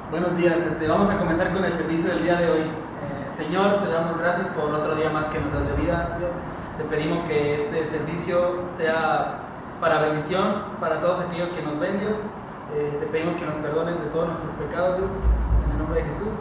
Buenos días, vamos a comenzar con el servicio del día de hoy. Señor, te damos gracias por otro día más que nos das de vida, Dios. Te pedimos que este servicio sea para bendición para todos aquellos que nos ven, Dios. Te pedimos que nos perdones de todos nuestros pecados, Dios, en el nombre de Jesús.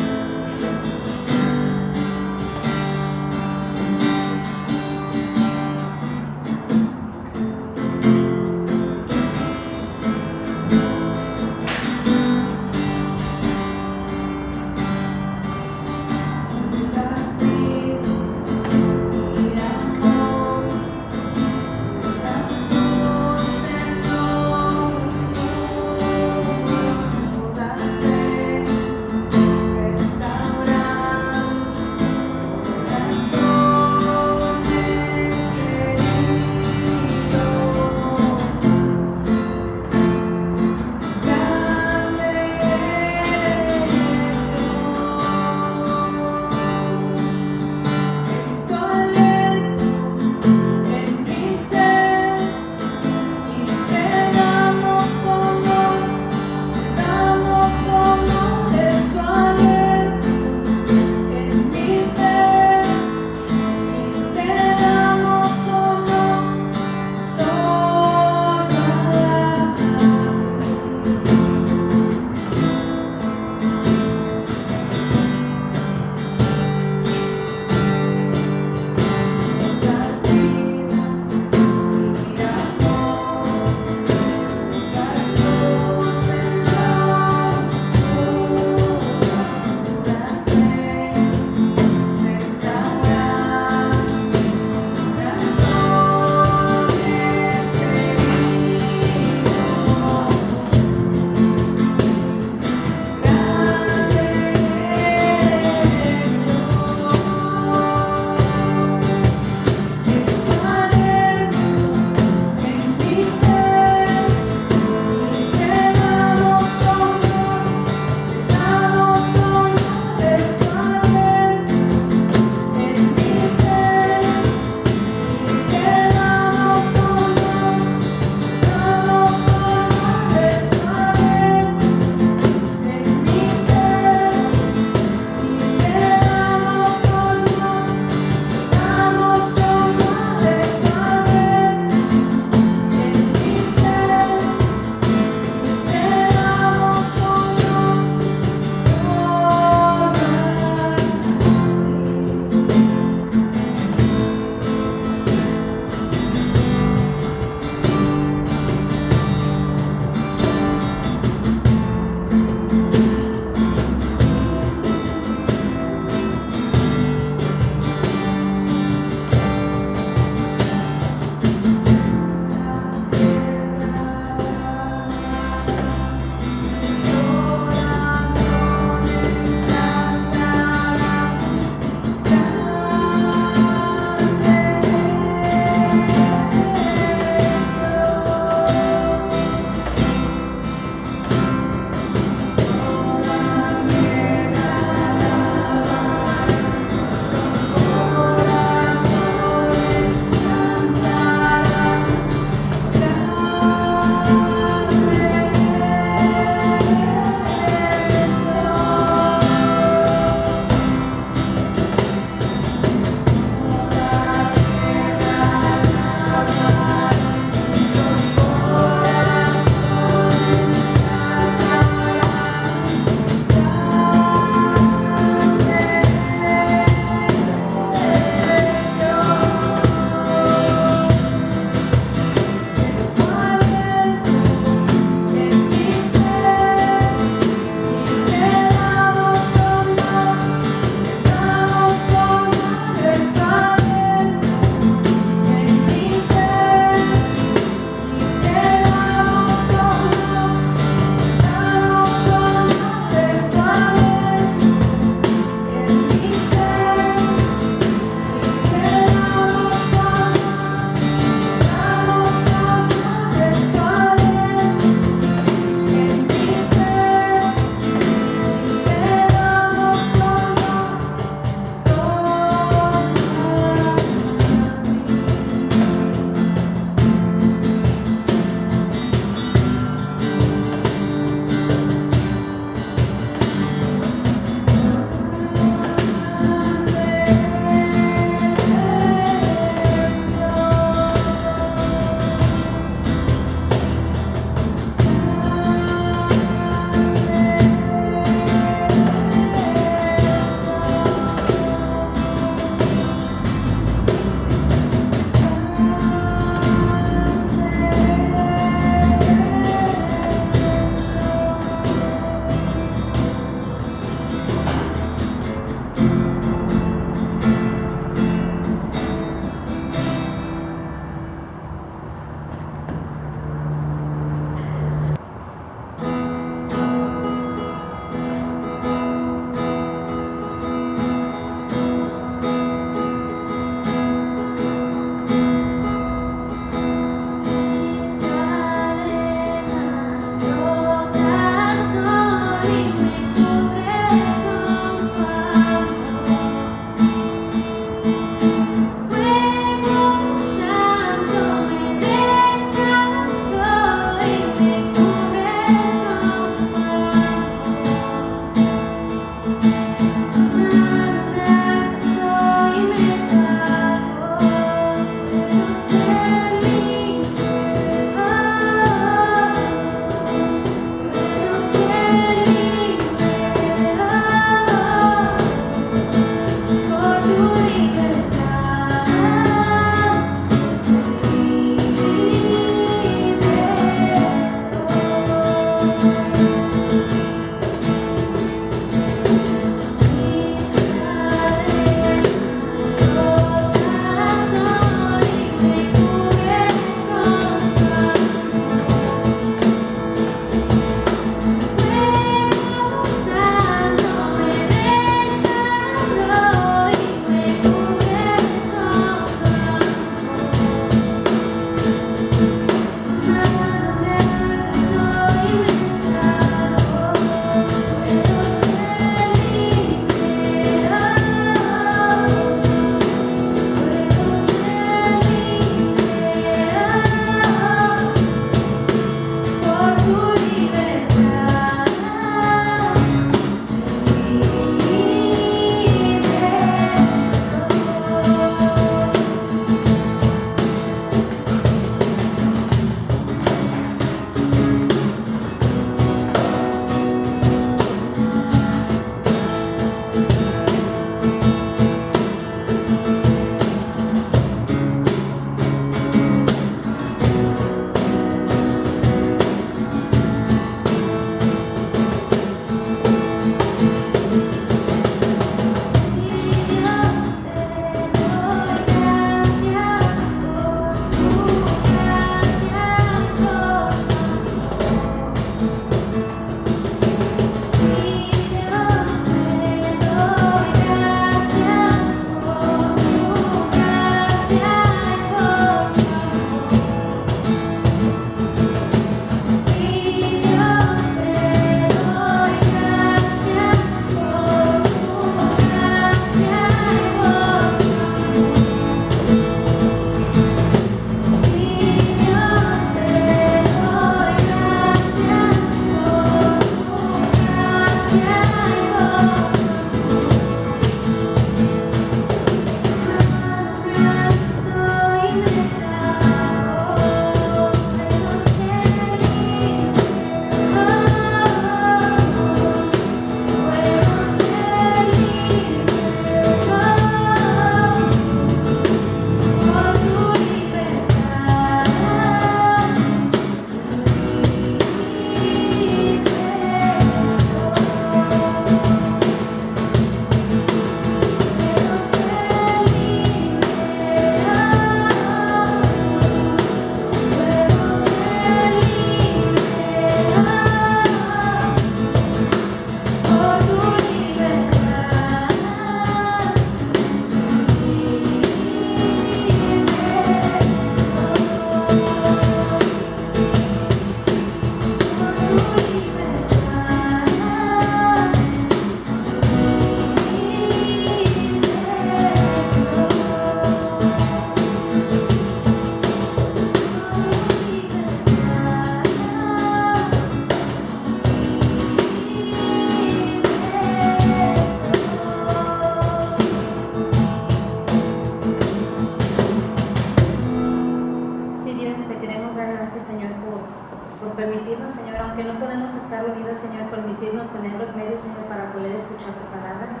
permitirnos, Señor, aunque no podemos estar unidos, Señor, permitirnos tener los medios, Señor, para poder escuchar tu palabra.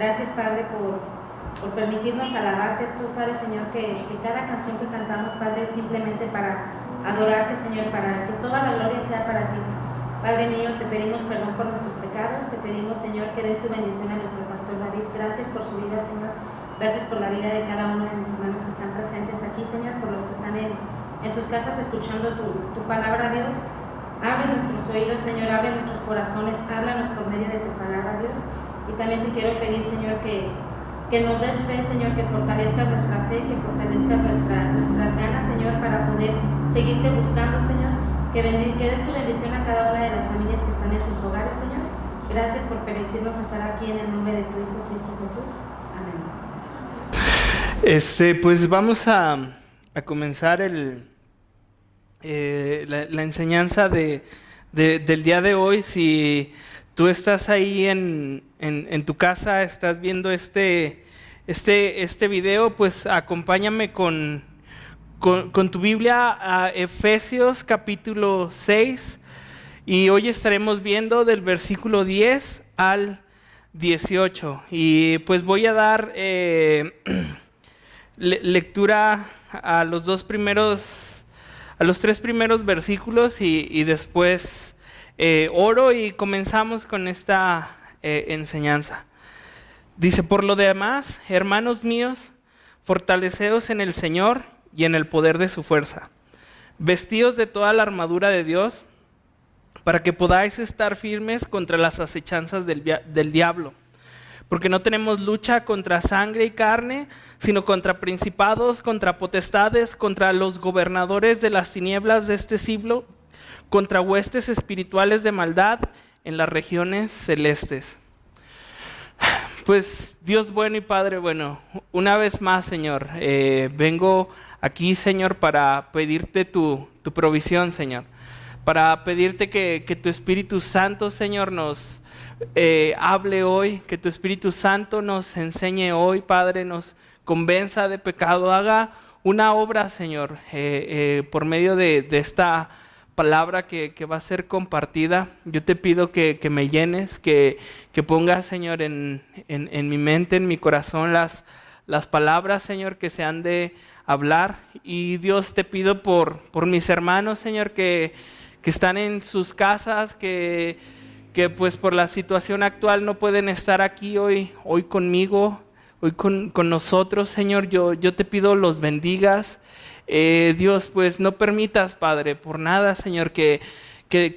Gracias, Padre, por permitirnos alabarte. Tú sabes, Señor, que cada canción que cantamos, Padre, es simplemente para adorarte, Señor, para que toda la gloria sea para ti. Padre mío, te pedimos perdón por nuestros pecados, te pedimos, Señor, que des tu bendición a nuestro pastor David. Gracias por su vida, Señor. Gracias por la vida de cada uno de mis hermanos que están presentes aquí, Señor, por los que están en sus casas escuchando tu palabra, Dios. Abre nuestros oídos, Señor, abre nuestros corazones, háblanos por medio de tu palabra, Dios. Y también te quiero pedir, Señor, que nos des fe, Señor, que fortalezcas nuestra fe, que fortalezcas nuestras ganas, Señor, para poder seguirte buscando, Señor. Que des tu bendición a cada una de las familias que están en sus hogares, Señor. Gracias por permitirnos estar aquí en el nombre de tu Hijo Cristo Jesús. Amén. Pues vamos a comenzar la enseñanza del día de hoy. Si tú estás ahí en tu casa, estás viendo este video, pues acompáñame con tu Biblia a Efesios capítulo 6, y hoy estaremos viendo del versículo 10 al 18, y pues voy a dar lectura a los tres primeros versículos, y después oro y comenzamos con esta enseñanza. Dice: por lo demás, hermanos míos, fortaleceos en el Señor y en el poder de su fuerza. Vestíos de toda la armadura de Dios, para que podáis estar firmes contra las acechanzas del diablo. Porque no tenemos lucha contra sangre y carne, sino contra principados, contra potestades, contra los gobernadores de las tinieblas de este siglo, contra huestes espirituales de maldad en las regiones celestes. Pues Dios bueno y Padre bueno, una vez más, Señor, vengo aquí, Señor, para pedirte tu provisión, Señor, para pedirte que tu Espíritu Santo, Señor, nos hable hoy, que tu Espíritu Santo nos enseñe hoy, Padre, nos convenza de pecado, haga una obra, Señor, por medio de esta palabra que va a ser compartida. Yo te pido que me llenes, que pongas, Señor, en mi mente, en mi corazón, las palabras, Señor, que se han de hablar. Y Dios, te pido por mis hermanos, Señor, que están en sus casas, que pues por la situación actual no pueden estar aquí hoy conmigo, hoy con nosotros, Señor. Yo te pido los bendigas. Dios, pues no permitas, Padre, por nada, Señor, que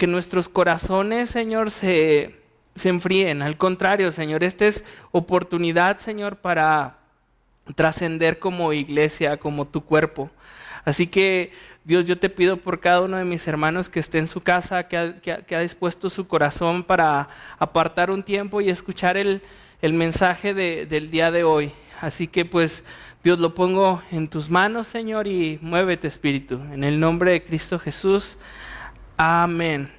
nuestros corazones, Señor, se enfríen. Al contrario, Señor, esta es oportunidad, Señor, para trascender como iglesia, como tu cuerpo. Así que, Dios, yo te pido por cada uno de mis hermanos que esté en su casa, que ha dispuesto su corazón para apartar un tiempo y escuchar el mensaje del día de hoy. Así que, pues, Dios, lo pongo en tus manos, Señor, y muévete, Espíritu. En el nombre de Cristo Jesús. Amén.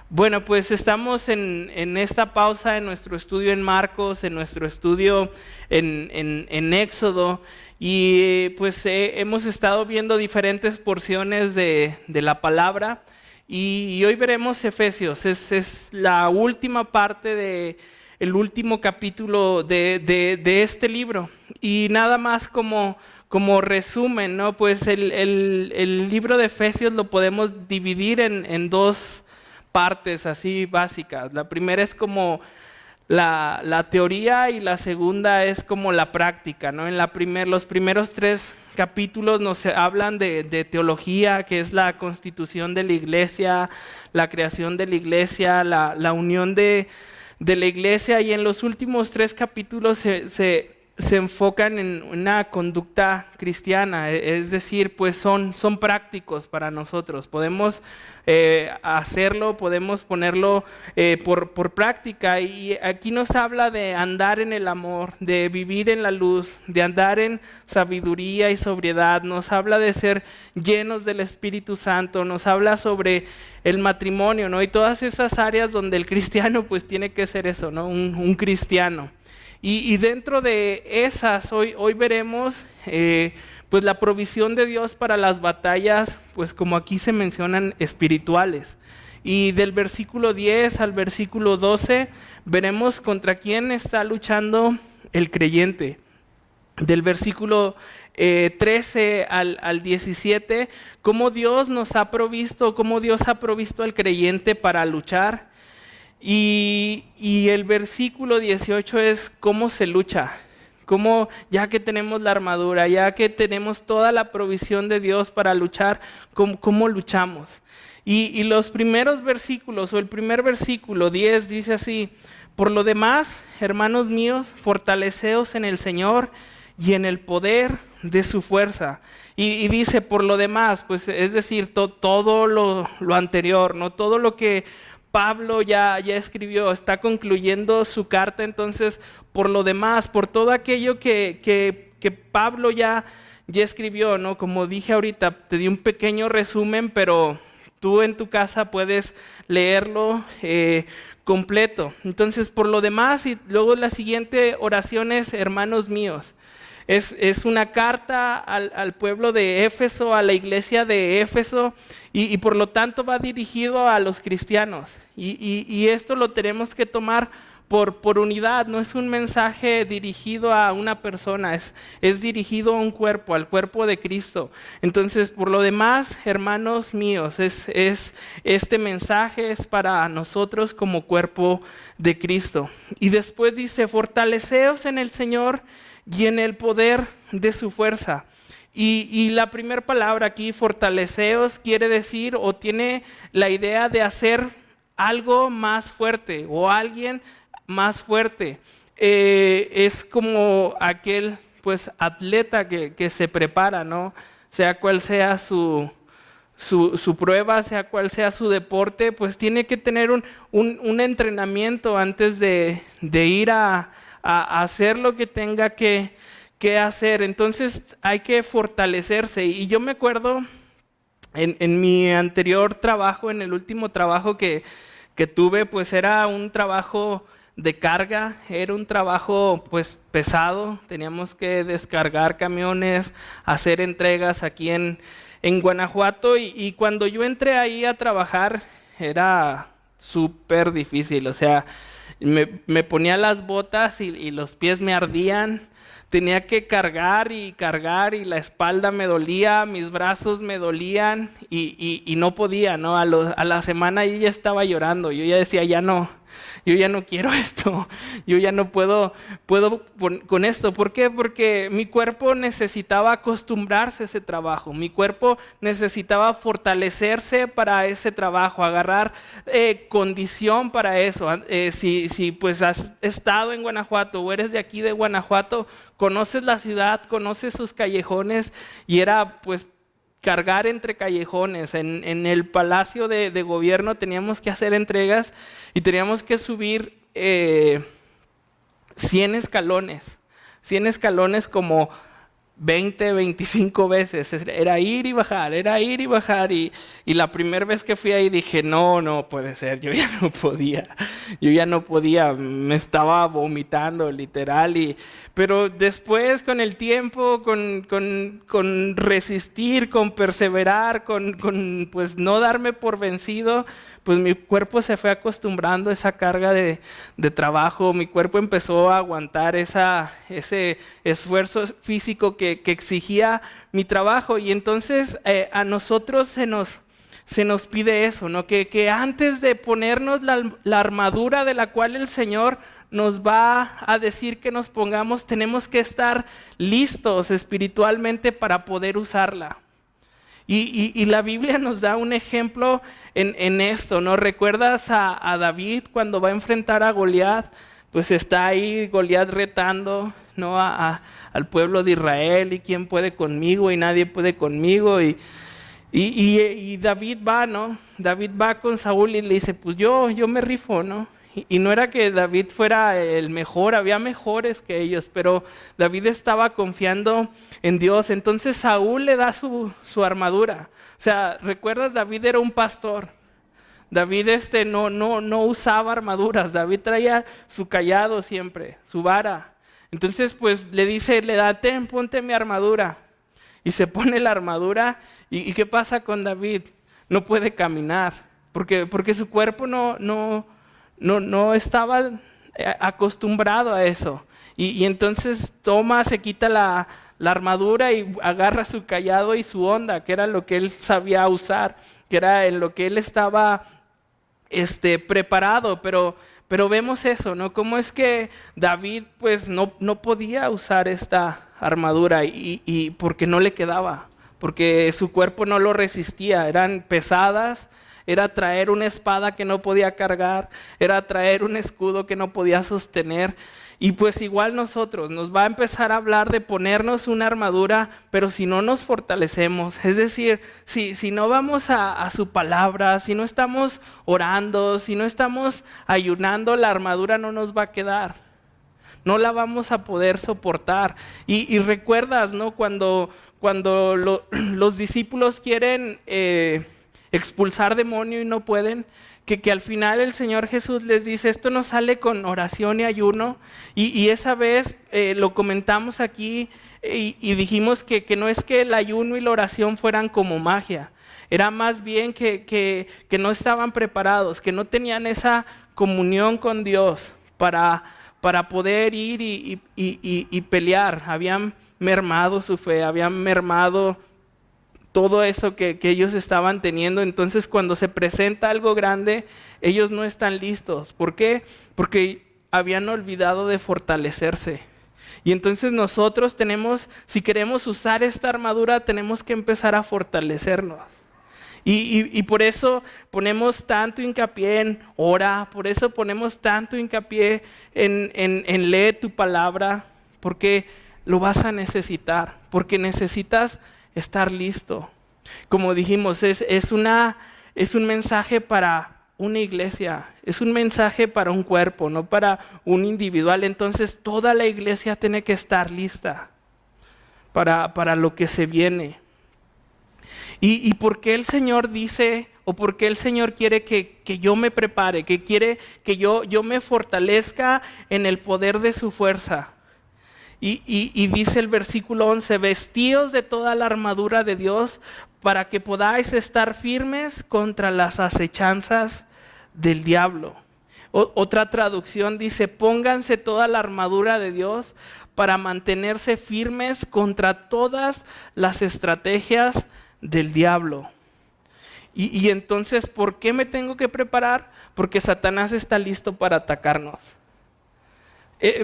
Bueno, pues estamos en esta pausa en nuestro estudio en Marcos, en nuestro estudio en Éxodo, y pues hemos estado viendo diferentes porciones de la palabra, y hoy veremos Efesios. Es la última parte el último capítulo de este libro. Y nada más como resumen, ¿no? Pues el libro de Efesios lo podemos dividir en dos partes así básicas. La primera es como la teoría, y la segunda es como la práctica, ¿no? Los primeros 3 capítulos nos hablan de teología, que es la constitución de la iglesia, la creación de la iglesia, la unión de la iglesia, y en los últimos 3 capítulos se enfocan en una conducta cristiana, es decir, pues son prácticos para nosotros. Podemos hacerlo, podemos ponerlo por práctica, y aquí nos habla de andar en el amor, de vivir en la luz, de andar en sabiduría y sobriedad. Nos habla de ser llenos del Espíritu Santo, nos habla sobre el matrimonio, ¿no? Y todas esas áreas donde el cristiano pues tiene que ser eso, ¿no? Un cristiano. Y dentro de esas, hoy veremos pues la provisión de Dios para las batallas, pues como aquí se mencionan, espirituales. Y del versículo 10 al versículo 12 veremos contra quién está luchando el creyente. Del versículo 13 al 17, cómo Dios nos ha provisto, cómo Dios ha provisto al creyente para luchar. Y el versículo 18 es cómo se lucha. Cómo ya que tenemos la armadura, ya que tenemos toda la provisión de Dios para luchar, cómo luchamos. Y los primeros versículos, o el primer versículo 10 dice así: por lo demás, hermanos míos, fortaleceos en el Señor y en el poder de su fuerza. Y dice por lo demás, pues es decir, todo lo anterior, ¿no? Todo lo que Pablo ya escribió, está concluyendo su carta. Entonces, por lo demás, por todo aquello que Pablo ya escribió, ¿no? Como dije ahorita, te di un pequeño resumen, pero tú en tu casa puedes leerlo completo. Entonces, por lo demás, y luego la siguiente oración es: hermanos míos. Es una carta al pueblo de Éfeso, a la iglesia de Éfeso, y por lo tanto va dirigido a los cristianos. Y esto lo tenemos que tomar por unidad. No es un mensaje dirigido a una persona, es dirigido a un cuerpo, al cuerpo de Cristo. Entonces, por lo demás, hermanos míos, este mensaje es para nosotros como cuerpo de Cristo. Y después dice: fortaleceos en el Señor y en el poder de su fuerza. Y la primera palabra aquí, fortaleceos, quiere decir o tiene la idea de hacer algo más fuerte o alguien más fuerte. Es como aquel pues atleta que se prepara, ¿no? Sea cual sea su prueba, sea cual sea su deporte, pues tiene que tener un entrenamiento antes de ir a hacer lo que tenga que hacer. Entonces hay que fortalecerse. Y yo me acuerdo en mi anterior trabajo, en el último trabajo que tuve, pues era un trabajo de carga, era un trabajo pues pesado. Teníamos que descargar camiones, hacer entregas aquí en Guanajuato, y cuando yo entré ahí a trabajar era súper difícil. O sea, me ponía las botas y los pies me ardían. Tenía que cargar y la espalda me dolía, mis brazos me dolían y no podía, ¿no? A la semana yo ya estaba llorando. Yo ya decía, yo ya no quiero esto, yo ya no puedo con esto. ¿Por qué? Porque mi cuerpo necesitaba acostumbrarse a ese trabajo, mi cuerpo necesitaba fortalecerse para ese trabajo, agarrar condición para eso. Si pues has estado en Guanajuato o eres de aquí de Guanajuato, conoces la ciudad, conoces sus callejones, y era pues cargar entre callejones. En el Palacio de Gobierno teníamos que hacer entregas y teníamos que subir 100 escalones como 20, 25 veces. Era ir y bajar, y la primera vez que fui ahí dije, no puede ser, yo ya no podía, me estaba vomitando literal. Pero después, con el tiempo, con resistir, con perseverar, con pues no darme por vencido, pues mi cuerpo se fue acostumbrando a esa carga de trabajo. Mi cuerpo empezó a aguantar ese esfuerzo físico que exigía mi trabajo. Y entonces a nosotros se nos pide eso, ¿no? Que antes de ponernos la armadura de la cual el Señor nos va a decir que nos pongamos, tenemos que estar listos espiritualmente para poder usarla. Y la Biblia nos da un ejemplo en esto, ¿no? ¿Recuerdas a David cuando va a enfrentar a Goliat? Pues está ahí Goliat retando, ¿no? al pueblo de Israel, y quién puede conmigo, y nadie puede conmigo. Y David va, ¿no? David va con Saúl y le dice, pues yo me rifo, ¿no? Y no era que David fuera el mejor, había mejores que ellos, pero David estaba confiando en Dios. Entonces Saúl le da su armadura. O sea, ¿recuerdas? David era un pastor. David no usaba armaduras. David traía su cayado siempre, su vara. Entonces pues le dice, ponte mi armadura. y se pone la armadura. ¿Y qué pasa con David? No puede caminar, porque su cuerpo no estaba acostumbrado a eso. Y entonces se quita la armadura y agarra su cayado y su honda, que era lo que él sabía usar, que era en lo que él estaba preparado. Pero vemos eso, ¿no? Cómo es que David pues no podía usar esta armadura y porque no le quedaba, porque su cuerpo no lo resistía, eran pesadas. Era traer una espada que no podía cargar, era traer un escudo que no podía sostener. Y pues igual nosotros nos va a empezar a hablar de ponernos una armadura, pero si no nos fortalecemos, es decir, si no vamos a su palabra, si no estamos orando, si no estamos ayunando, la armadura no nos va a quedar. No la vamos a poder soportar. Y recuerdas, ¿no? Cuando los discípulos quieren expulsar demonio y no pueden, que al final el Señor Jesús les dice, esto no sale con oración y ayuno. Y esa vez lo comentamos aquí y dijimos que no es que el ayuno y la oración fueran como magia, era más bien que no estaban preparados, que no tenían esa comunión con Dios para poder ir y pelear. Habían mermado su fe, habían mermado todo eso que ellos estaban teniendo. Entonces cuando se presenta algo grande, ellos no están listos. ¿Por qué? Porque habían olvidado de fortalecerse. Y entonces nosotros si queremos usar esta armadura, tenemos que empezar a fortalecernos. Y por eso ponemos tanto hincapié en ora, por eso ponemos tanto hincapié en leer tu palabra, porque lo vas a necesitar, porque necesitas estar listo. Como dijimos, es un mensaje para una iglesia, es un mensaje para un cuerpo, no para un individual. Entonces toda la iglesia tiene que estar lista para lo que se viene. ¿Y por qué el Señor dice, o por qué el Señor quiere que yo me prepare, que quiere que yo me fortalezca en el poder de su fuerza? Y dice el versículo 11, vestíos de toda la armadura de Dios para que podáis estar firmes contra las acechanzas del diablo. Otra traducción dice, pónganse toda la armadura de Dios para mantenerse firmes contra todas las estrategias del diablo. Y entonces, ¿por qué me tengo que preparar? Porque Satanás está listo para atacarnos.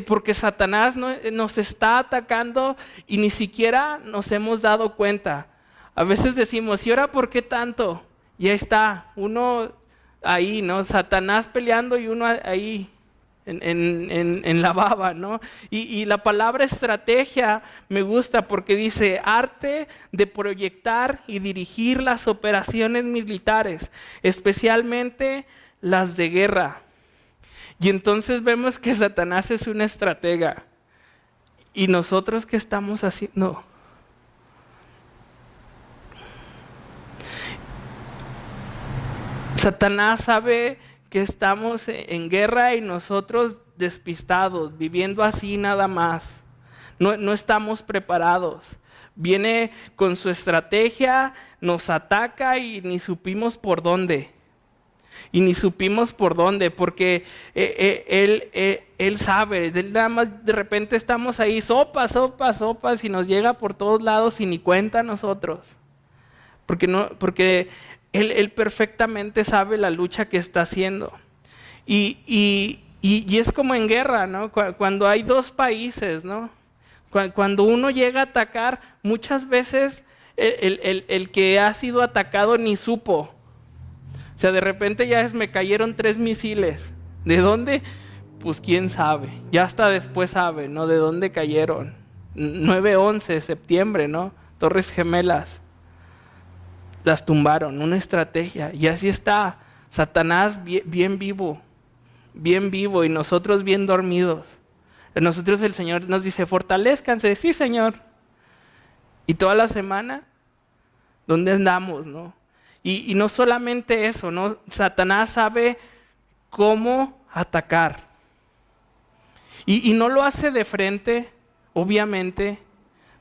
Porque Satanás nos está atacando y ni siquiera nos hemos dado cuenta. A veces decimos, ¿y ahora por qué tanto? Y ahí está, uno ahí, ¿no? Satanás peleando y uno ahí en la baba, ¿no? Y la palabra estrategia me gusta porque dice arte de proyectar y dirigir las operaciones militares, especialmente las de guerra. Y entonces vemos que Satanás es un estratega. ¿Y nosotros qué estamos haciendo? Satanás sabe que estamos en guerra y nosotros despistados, viviendo así nada más. No estamos preparados. Viene con su estrategia, nos ataca y ni supimos por dónde. Porque él sabe, él nada más de repente estamos ahí, sopas, y nos llega por todos lados y ni cuenta a nosotros. Porque él perfectamente sabe la lucha que está haciendo. Y es como en guerra, ¿no? Cuando hay dos países, ¿no? Cuando uno llega a atacar, muchas veces el que ha sido atacado ni supo. O sea, de repente me cayeron 3 misiles. ¿De dónde? Pues quién sabe. Ya hasta después sabe, ¿no? De dónde cayeron. 9/11, septiembre, ¿no? Torres Gemelas. Las tumbaron, una estrategia. Y así está Satanás bien vivo y nosotros bien dormidos. Nosotros el Señor nos dice, fortalezcanse. Sí, Señor. Y toda la semana, ¿dónde andamos, no? Y no solamente eso, ¿no? Satanás sabe cómo atacar. Y no lo hace de frente, obviamente.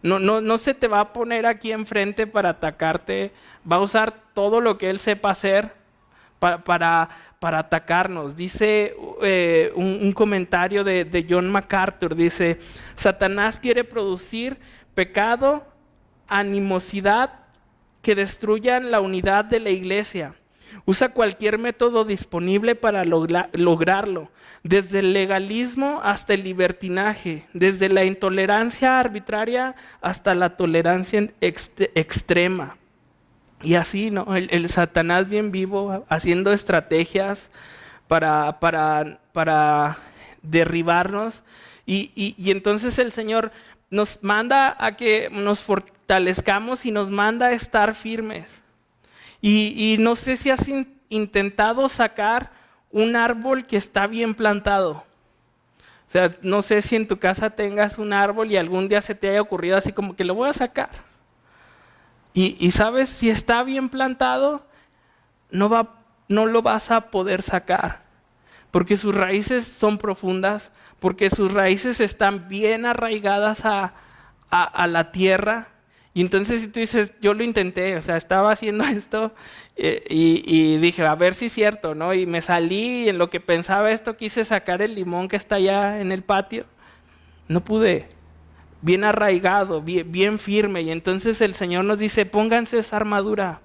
No se te va a poner aquí enfrente para atacarte. Va a usar todo lo que él sepa hacer para atacarnos. Dice un comentario de John MacArthur, dice: Satanás quiere producir pecado, animosidad que destruyan la unidad de la iglesia. Usa cualquier método disponible para lograrlo, desde el legalismo hasta el libertinaje, desde la intolerancia arbitraria hasta la tolerancia extrema. Y así, ¿no? El Satanás bien vivo, haciendo estrategias para derribarnos. Y entonces el Señor nos manda a que nos fortalezcamos y nos manda a estar firmes. Y no sé si has intentado sacar un árbol que está bien plantado. O sea, no sé si en tu casa tengas un árbol y algún día se te haya ocurrido así como que lo voy a sacar. Y sabes, si está bien plantado, no lo vas a poder sacar. Porque sus raíces son profundas, porque sus raíces están bien arraigadas a la tierra. Y entonces si tú dices, yo lo intenté, o sea, estaba haciendo esto y dije, a ver si es cierto, ¿no? Y me salí y en lo que pensaba esto quise sacar el limón que está allá en el patio. No pude, bien arraigado, bien firme. Y entonces el Señor nos dice, pónganse esa armadura.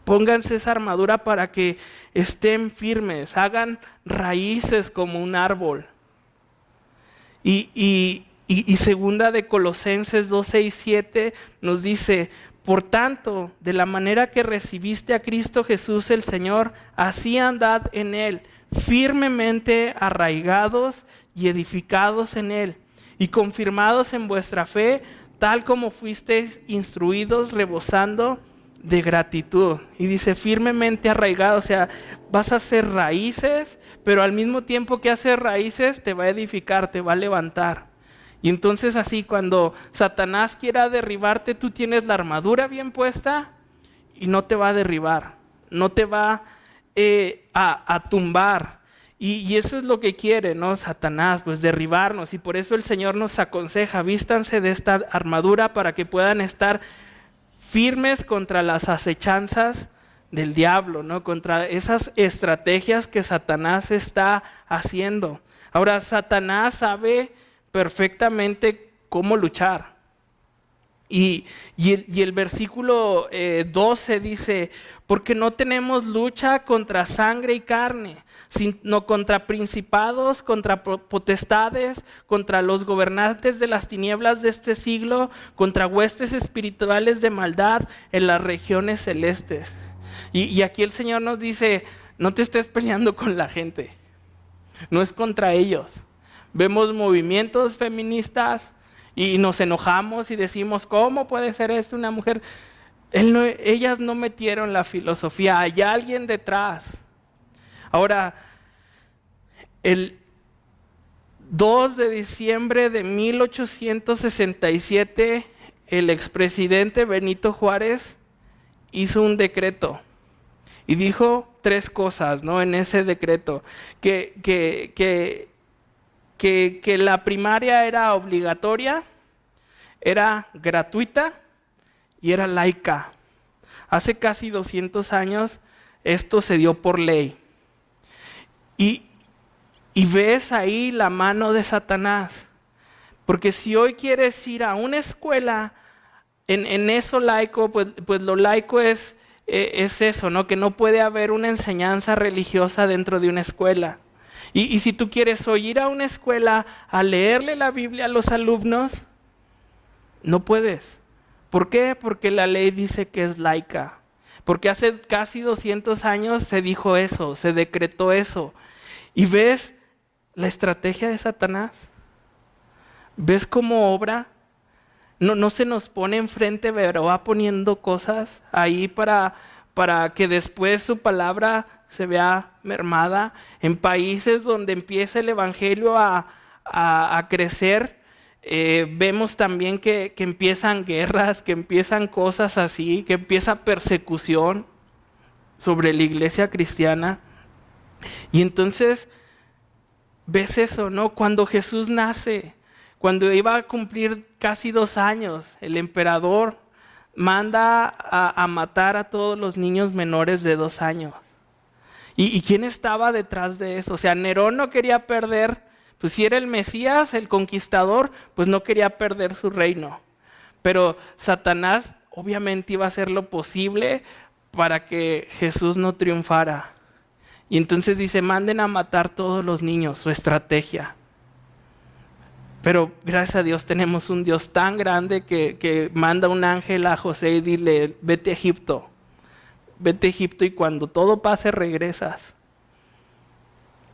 Pónganse esa armadura para que estén firmes, hagan raíces como un árbol. Y segunda de Colosenses 2:6-7 nos dice: por tanto, de la manera que recibiste a Cristo Jesús el Señor, así andad en Él, firmemente arraigados y edificados en Él, y confirmados en vuestra fe, tal como fuisteis instruidos, rebosando de gratitud. Y dice firmemente arraigado, o sea, vas a hacer raíces, pero al mismo tiempo que haces raíces te va a edificar, te va a levantar. Y entonces así cuando Satanás quiera derribarte, tú tienes la armadura bien puesta y no te va a derribar, no te va a tumbar. Y eso es lo que quiere, ¿no? Satanás, pues derribarnos. Y por eso el Señor nos aconseja, vístanse de esta armadura para que puedan estar firmes contra las acechanzas del diablo, ¿no? Contra esas estrategias que Satanás está haciendo. Ahora, Satanás sabe perfectamente cómo luchar. Y el versículo 12 dice: porque no tenemos lucha contra sangre y carne, sino contra principados, contra potestades, contra los gobernantes de las tinieblas de este siglo, contra huestes espirituales de maldad en las regiones celestes. Y aquí el Señor nos dice, no te estés peleando con la gente, no es contra ellos. Vemos movimientos feministas y nos enojamos y decimos, ¿cómo puede ser esto una mujer? Ellas no metieron la filosofía, hay alguien detrás. Ahora, el 2 de diciembre de 1867, el expresidente Benito Juárez hizo un decreto y dijo 3 cosas, ¿no? En ese decreto, que la primaria era obligatoria, era gratuita y era laica. Hace casi 200 años esto se dio por ley. Y ves ahí la mano de Satanás. Porque si hoy quieres ir a una escuela en eso laico, pues lo laico es eso, ¿no? Que no puede haber una enseñanza religiosa dentro de una escuela. Y si tú quieres hoy ir a una escuela a leerle la Biblia a los alumnos, no puedes. ¿Por qué? Porque la ley dice que es laica. Porque hace casi 200 años se dijo eso, se decretó eso. ¿Y ves la estrategia de Satanás? ¿Ves cómo obra? No se nos pone enfrente, pero va poniendo cosas ahí para que después su palabra se vea mermada. En países donde empieza el evangelio a crecer, vemos también que empiezan guerras, que empiezan cosas así, que empieza persecución sobre la iglesia cristiana. Y entonces ves eso, ¿no? Cuando Jesús nace, cuando iba a cumplir casi 2 años, el emperador manda a matar a todos los niños menores de 2 años. ¿Y quién estaba detrás de eso? O sea, Nerón no quería perder, pues si era el Mesías, el conquistador, pues no quería perder su reino. Pero Satanás obviamente iba a hacer lo posible para que Jesús no triunfara. Y entonces dice, manden a matar todos los niños, su estrategia. Pero gracias a Dios tenemos un Dios tan grande que manda un ángel a José y dile, vete a Egipto. Vete a Egipto y cuando todo pase regresas.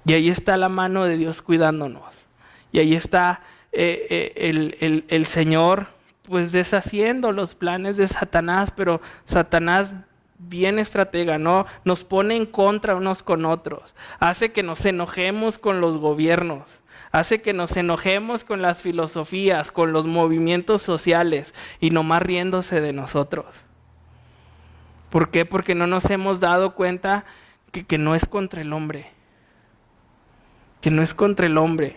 Y ahí está la mano de Dios cuidándonos. Y ahí está el Señor pues deshaciendo los planes de Satanás, pero Satanás bien estratega, ¿no? Nos pone en contra unos con otros. Hace que nos enojemos con los gobiernos. Hace que nos enojemos con las filosofías, con los movimientos sociales y nomás riéndose de nosotros. ¿Por qué? Porque no nos hemos dado cuenta que no es contra el hombre. Que no es contra el hombre.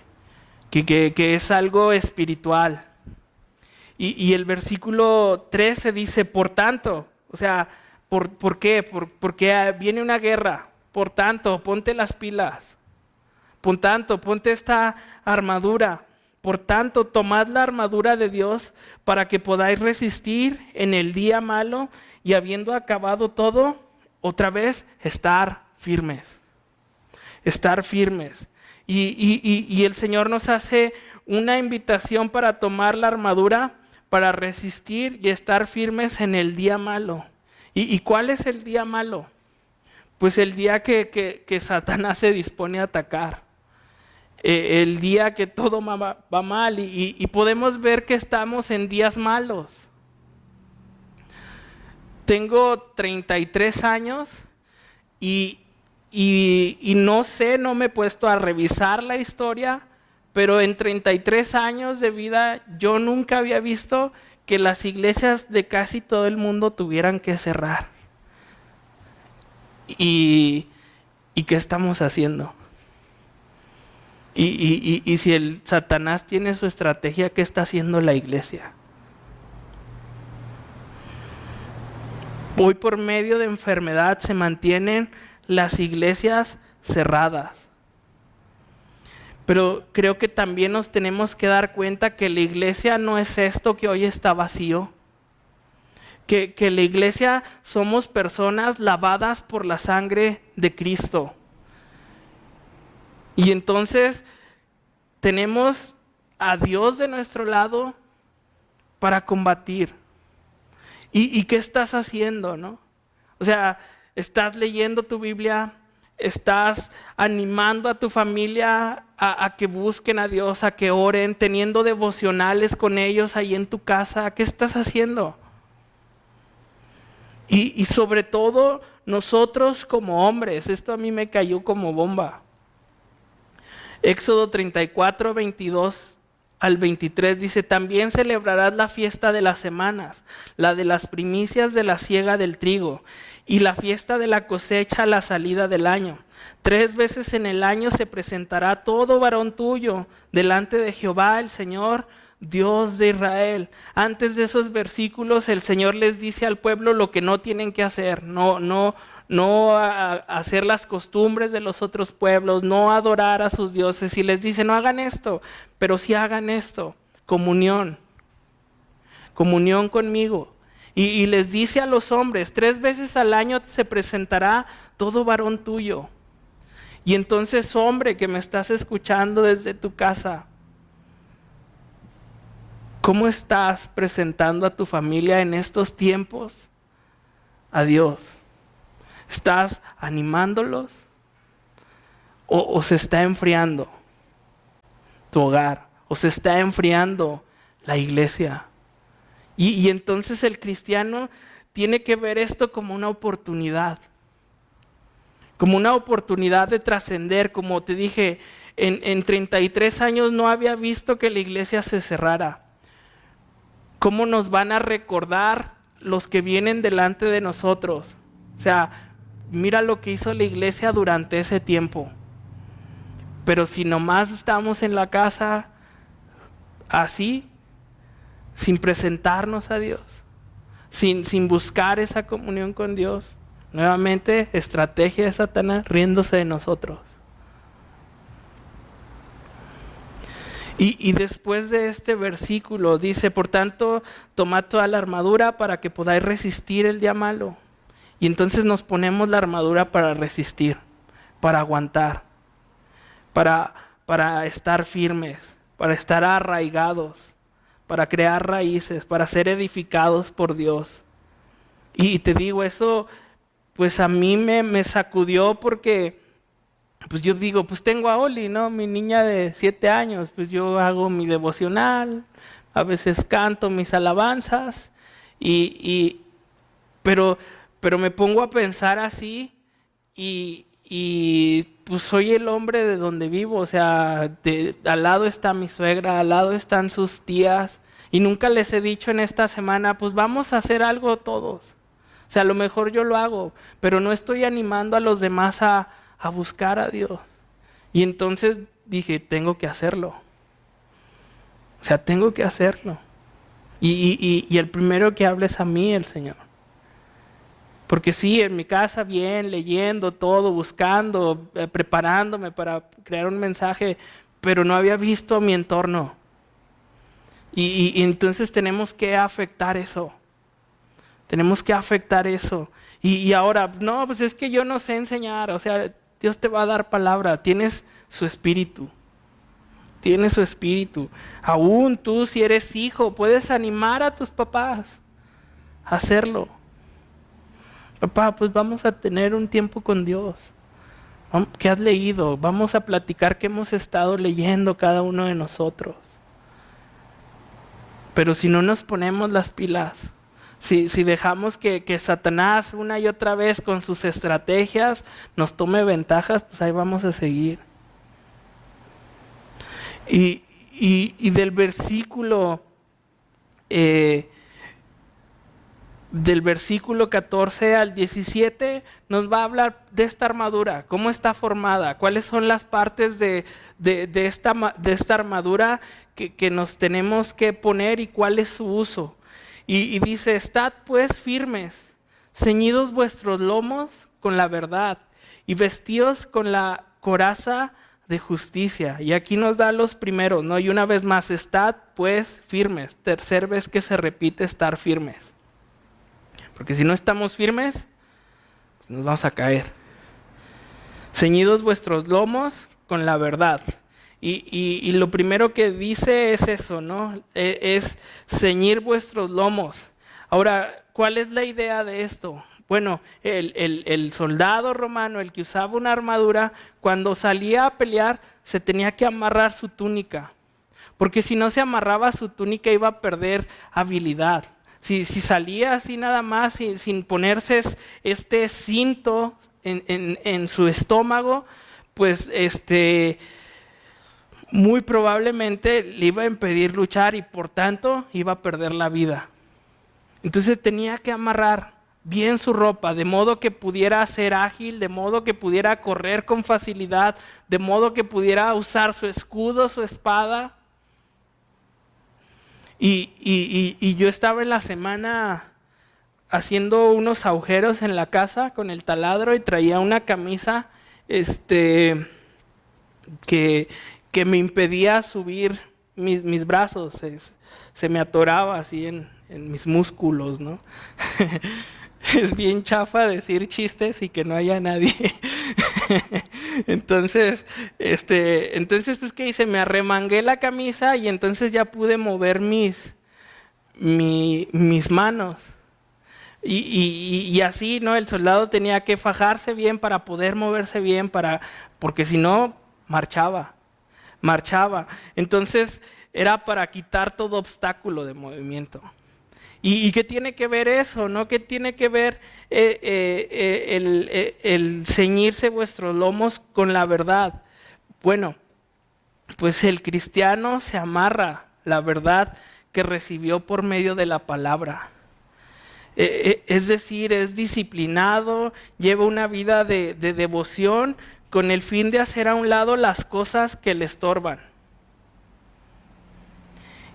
Que es algo espiritual. Y el versículo 13 dice, por tanto, o sea, ¿por qué? Porque viene una guerra. Por tanto, ponte las pilas. Por tanto, ponte esta armadura. Por tanto, tomad la armadura de Dios para que podáis resistir en el día malo y habiendo acabado todo, otra vez, estar firmes. Estar firmes. Y el Señor nos hace una invitación para tomar la armadura, para resistir y estar firmes en el día malo. ¿Y cuál es el día malo? Pues el día que Satanás se dispone a atacar. El día que todo va mal y podemos ver que estamos en días malos. Tengo 33 años y no sé, no me he puesto a revisar la historia, pero en 33 años de vida yo nunca había visto que las iglesias de casi todo el mundo tuvieran que cerrar. ¿Y qué estamos haciendo? Y si el Satanás tiene su estrategia, ¿qué está haciendo la iglesia? Hoy por medio de enfermedad se mantienen las iglesias cerradas. Pero creo que también nos tenemos que dar cuenta que la iglesia no es esto que hoy está vacío. Que la iglesia somos personas lavadas por la sangre de Cristo. Y entonces tenemos a Dios de nuestro lado para combatir. ¿Y qué estás haciendo, no? O sea, ¿estás leyendo tu Biblia? ¿Estás animando a tu familia a que busquen a Dios, a que oren, teniendo devocionales con ellos ahí en tu casa? ¿Qué estás haciendo? Y sobre todo nosotros como hombres, esto a mí me cayó como bomba. Éxodo 34, 22 al 23 dice, también celebrarás la fiesta de las semanas, la de las primicias de la siega del trigo y la fiesta de la cosecha a la salida del año. 3 veces en el año se presentará todo varón tuyo delante de Jehová el Señor, Dios de Israel. Antes de esos versículos el Señor les dice al pueblo lo que no tienen que hacer, no hacer las costumbres de los otros pueblos, no adorar a sus dioses. Y les dice, no hagan esto, pero sí hagan esto, comunión conmigo. Y les dice a los hombres, 3 veces al año se presentará todo varón tuyo. Y entonces, hombre que me estás escuchando desde tu casa, ¿cómo estás presentando a tu familia en estos tiempos a Dios? ¿Estás animándolos? ¿O se está enfriando tu hogar? ¿O se está enfriando la iglesia? Y entonces el cristiano tiene que ver esto como una oportunidad. Como una oportunidad de trascender. Como te dije, en 33 años no había visto que la iglesia se cerrara. ¿Cómo nos van a recordar los que vienen delante de nosotros? O sea, mira lo que hizo la iglesia durante ese tiempo. Pero si nomás estamos en la casa así, sin presentarnos a Dios, sin buscar esa comunión con Dios. Nuevamente, estrategia de Satanás riéndose de nosotros. Y después de este versículo dice, por tanto, tomad toda la armadura para que podáis resistir el día malo. Y entonces nos ponemos la armadura para resistir, para aguantar, para estar firmes, para estar arraigados, para crear raíces, para ser edificados por Dios. Y te digo, eso pues a mí me sacudió porque pues yo digo, pues tengo a Oli, ¿no? Mi niña de 7 años, pues yo hago mi devocional, a veces canto mis alabanzas, pero me pongo a pensar así y pues soy el hombre de donde vivo, o sea, al lado está mi suegra, al lado están sus tías, y nunca les he dicho en esta semana, pues vamos a hacer algo todos. O sea, a lo mejor yo lo hago, pero no estoy animando a los demás a buscar a Dios. Y entonces dije, tengo que hacerlo. O sea, tengo que hacerlo. Y el primero que habla es a mí, el Señor. Porque sí, en mi casa bien, leyendo todo, buscando, preparándome para crear un mensaje, pero no había visto mi entorno. Y entonces tenemos que afectar eso. Tenemos que afectar eso. Y ahora, no, pues es que yo no sé enseñar, o sea, Dios te va a dar palabra, tienes su espíritu. Tienes su espíritu. Aún tú, si eres hijo, puedes animar a tus papás a hacerlo. Papá, pues vamos a tener un tiempo con Dios. ¿Qué has leído? Vamos a platicar qué hemos estado leyendo cada uno de nosotros. Pero si no nos ponemos las pilas, si dejamos que Satanás una y otra vez con sus estrategias nos tome ventajas, pues ahí vamos a seguir. Y del versículo 14 al 17 nos va a hablar de esta armadura, cómo está formada, cuáles son las partes de esta armadura que nos tenemos que poner y cuál es su uso. Y dice, estad pues firmes, ceñidos vuestros lomos con la verdad y vestidos con la coraza de justicia. Y aquí nos da los primeros, ¿no? Y una vez más, estad pues firmes. Tercera vez que se repite estar firmes. Porque si no estamos firmes, pues nos vamos a caer. Ceñidos vuestros lomos con la verdad. Y lo primero que dice es eso, ¿no? Es ceñir vuestros lomos. Ahora, ¿cuál es la idea de esto? Bueno, el soldado romano, el que usaba una armadura, cuando salía a pelear, se tenía que amarrar su túnica. Porque si no se amarraba su túnica, iba a perder habilidad. Si salía así nada más, sin ponerse este cinto en su estómago, pues muy probablemente le iba a impedir luchar y por tanto iba a perder la vida. Entonces tenía que amarrar bien su ropa, de modo que pudiera ser ágil, de modo que pudiera correr con facilidad, de modo que pudiera usar su escudo, su espada. Y yo estaba en la semana haciendo unos agujeros en la casa con el taladro y traía una camisa que me impedía subir mis brazos, se me atoraba así en mis músculos, ¿no? Es bien chafa decir chistes y que no haya nadie. Entonces, pues, ¿qué hice? Me arremangué la camisa y entonces ya pude mover mis manos. Y así, ¿no? El soldado tenía que fajarse bien para poder moverse bien, porque si no, marchaba. Entonces, era para quitar todo obstáculo de movimiento. ¿Y qué tiene que ver eso, no? ¿Qué tiene que ver el ceñirse vuestros lomos con la verdad? Bueno, pues el cristiano se amarra la verdad que recibió por medio de la palabra. Es decir, es disciplinado, lleva una vida de devoción con el fin de hacer a un lado las cosas que le estorban.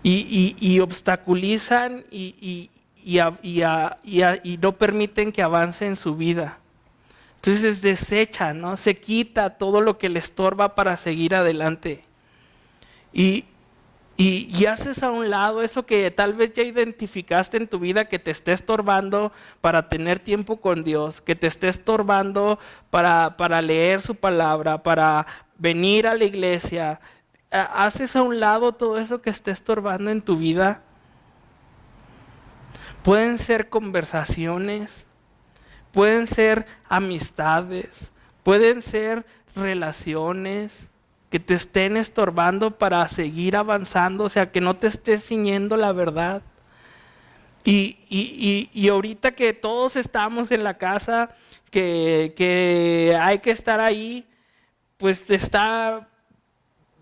y obstaculizan y no permiten que avance en su vida. Entonces desecha, ¿no? Se quita todo lo que le estorba para seguir adelante. Y haces a un lado eso que tal vez ya identificaste en tu vida que te esté estorbando para tener tiempo con Dios, que te esté estorbando para leer su palabra, para venir a la iglesia. Haces a un lado todo eso que esté estorbando en tu vida. Pueden ser conversaciones, pueden ser amistades, pueden ser relaciones que te estén estorbando para seguir avanzando, o sea, que no te estés ciñendo la verdad. Y ahorita que todos estamos en la casa, que hay que estar ahí, pues está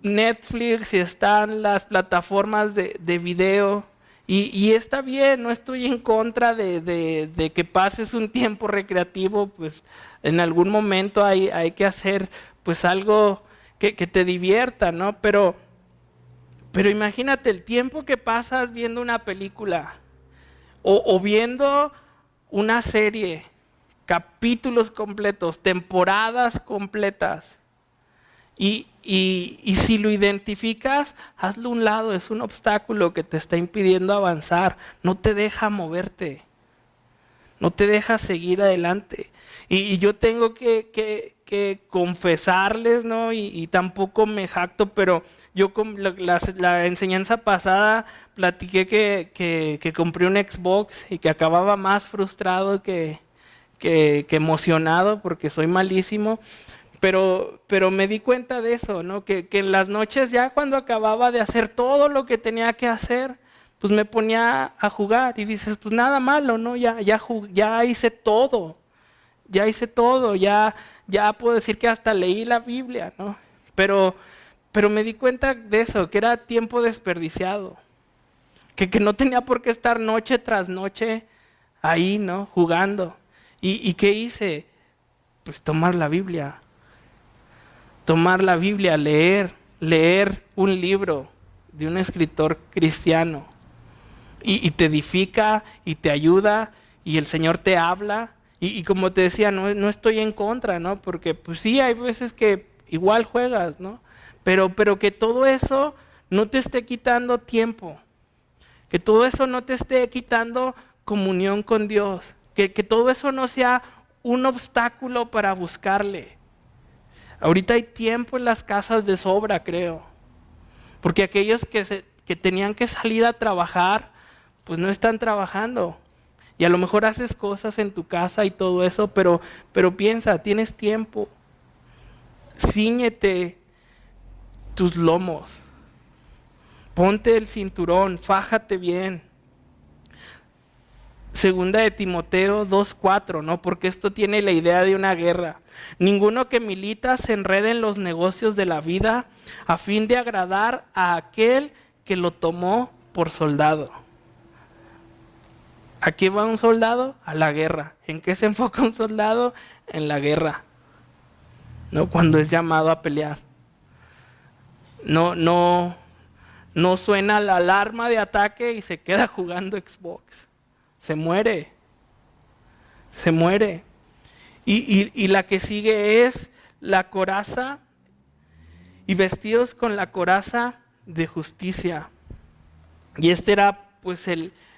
Netflix y están las plataformas de video. Y está bien, no estoy en contra de que pases un tiempo recreativo, pues en algún momento hay que hacer pues algo que te divierta, ¿no? Pero imagínate el tiempo que pasas viendo una película o viendo una serie, capítulos completos, temporadas completas. Y si lo identificas, hazlo a un lado, es un obstáculo que te está impidiendo avanzar, no te deja moverte, no te deja seguir adelante. Y yo tengo que confesarles, ¿no? Y tampoco me jacto, pero yo con la enseñanza pasada platiqué que compré un Xbox y que acababa más frustrado que emocionado porque soy malísimo. Pero me di cuenta de eso, ¿no? Que en las noches ya cuando acababa de hacer todo lo que tenía que hacer, pues me ponía a jugar y dices, pues nada malo, ¿no? Ya hice todo, ya puedo decir que hasta leí la Biblia, ¿no? Pero me di cuenta de eso, que era tiempo desperdiciado, que no tenía por qué estar noche tras noche ahí, ¿no? Jugando. ¿Y qué hice? Pues tomar la Biblia, leer un libro de un escritor cristiano y te edifica y te ayuda y el Señor te habla y como te decía, no estoy en contra, ¿no? Porque pues sí, hay veces que igual juegas, ¿no? Pero que todo eso no te esté quitando tiempo, que todo eso no te esté quitando comunión con Dios, que todo eso no sea un obstáculo para buscarle. Ahorita hay tiempo en las casas de sobra, creo. Porque aquellos que tenían que salir a trabajar, pues no están trabajando. Y a lo mejor haces cosas en tu casa y todo eso, pero piensa, tienes tiempo. Cíñete tus lomos. Ponte el cinturón, fájate bien. Segunda de Timoteo 2:4, ¿no? Porque esto tiene la idea de una guerra. Ninguno que milita se enrede en los negocios de la vida a fin de agradar a aquel que lo tomó por soldado. ¿A qué va un soldado? A la guerra. ¿En qué se enfoca un soldado? En la guerra, ¿no? Cuando es llamado a pelear. No suena la alarma de ataque y se queda jugando Xbox. Se muere. Y la que sigue es la coraza y vestidos con la coraza de justicia. Y este era pues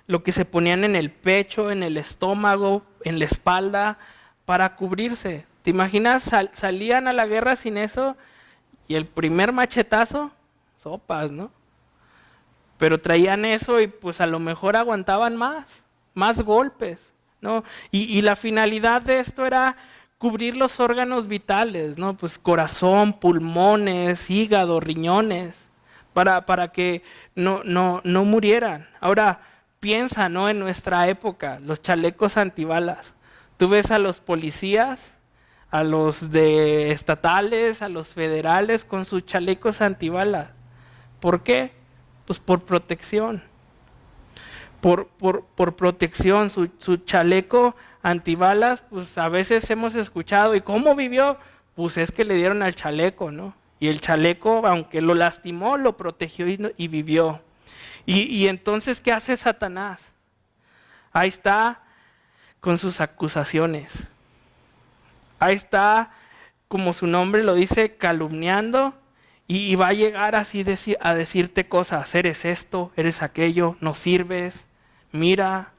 lo que se ponían en el pecho, en el estómago, en la espalda para cubrirse. ¿Te imaginas? Salían a la guerra sin eso y el primer machetazo, sopas, ¿no? Pero traían eso y pues a lo mejor aguantaban más golpes, ¿no? Y la finalidad de esto era cubrir los órganos vitales, ¿no? Pues corazón, pulmones, hígado, riñones, para que no murieran. Ahora piensa, ¿no? En nuestra época, los chalecos antibalas. Tú ves a los policías, a los de estatales, a los federales con sus chalecos antibalas. ¿Por qué? Pues por protección. Por protección, su chaleco antibalas, pues a veces hemos escuchado, ¿y cómo vivió? Pues es que le dieron al chaleco, ¿no? Y el chaleco, aunque lo lastimó, lo protegió y vivió. Y entonces, ¿qué hace Satanás? Ahí está con sus acusaciones. Ahí está, como su nombre lo dice, calumniando, y va a llegar así a decirte cosas. Eres esto, eres aquello, no sirves, mira,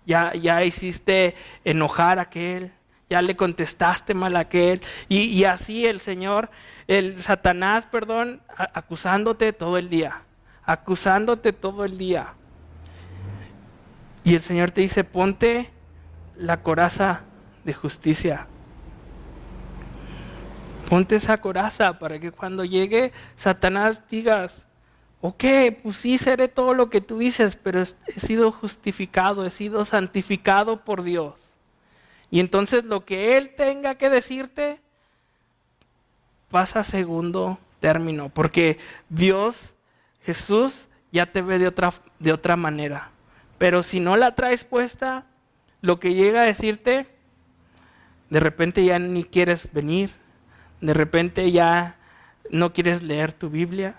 ya hiciste enojar a aquel, ya le contestaste mal a aquel. Y así el Satanás, acusándote todo el día, acusándote todo el día. Y el Señor te dice, ponte la coraza de justicia. Ponte esa coraza para que cuando llegue Satanás digas, ok, pues sí seré todo lo que tú dices, pero he sido justificado, he sido santificado por Dios. Y entonces lo que Él tenga que decirte pasa a segundo término, porque Dios, Jesús, ya te ve de otra manera. Pero si no la traes puesta, lo que llega a decirte, de repente ya ni quieres venir, de repente ya no quieres leer tu Biblia.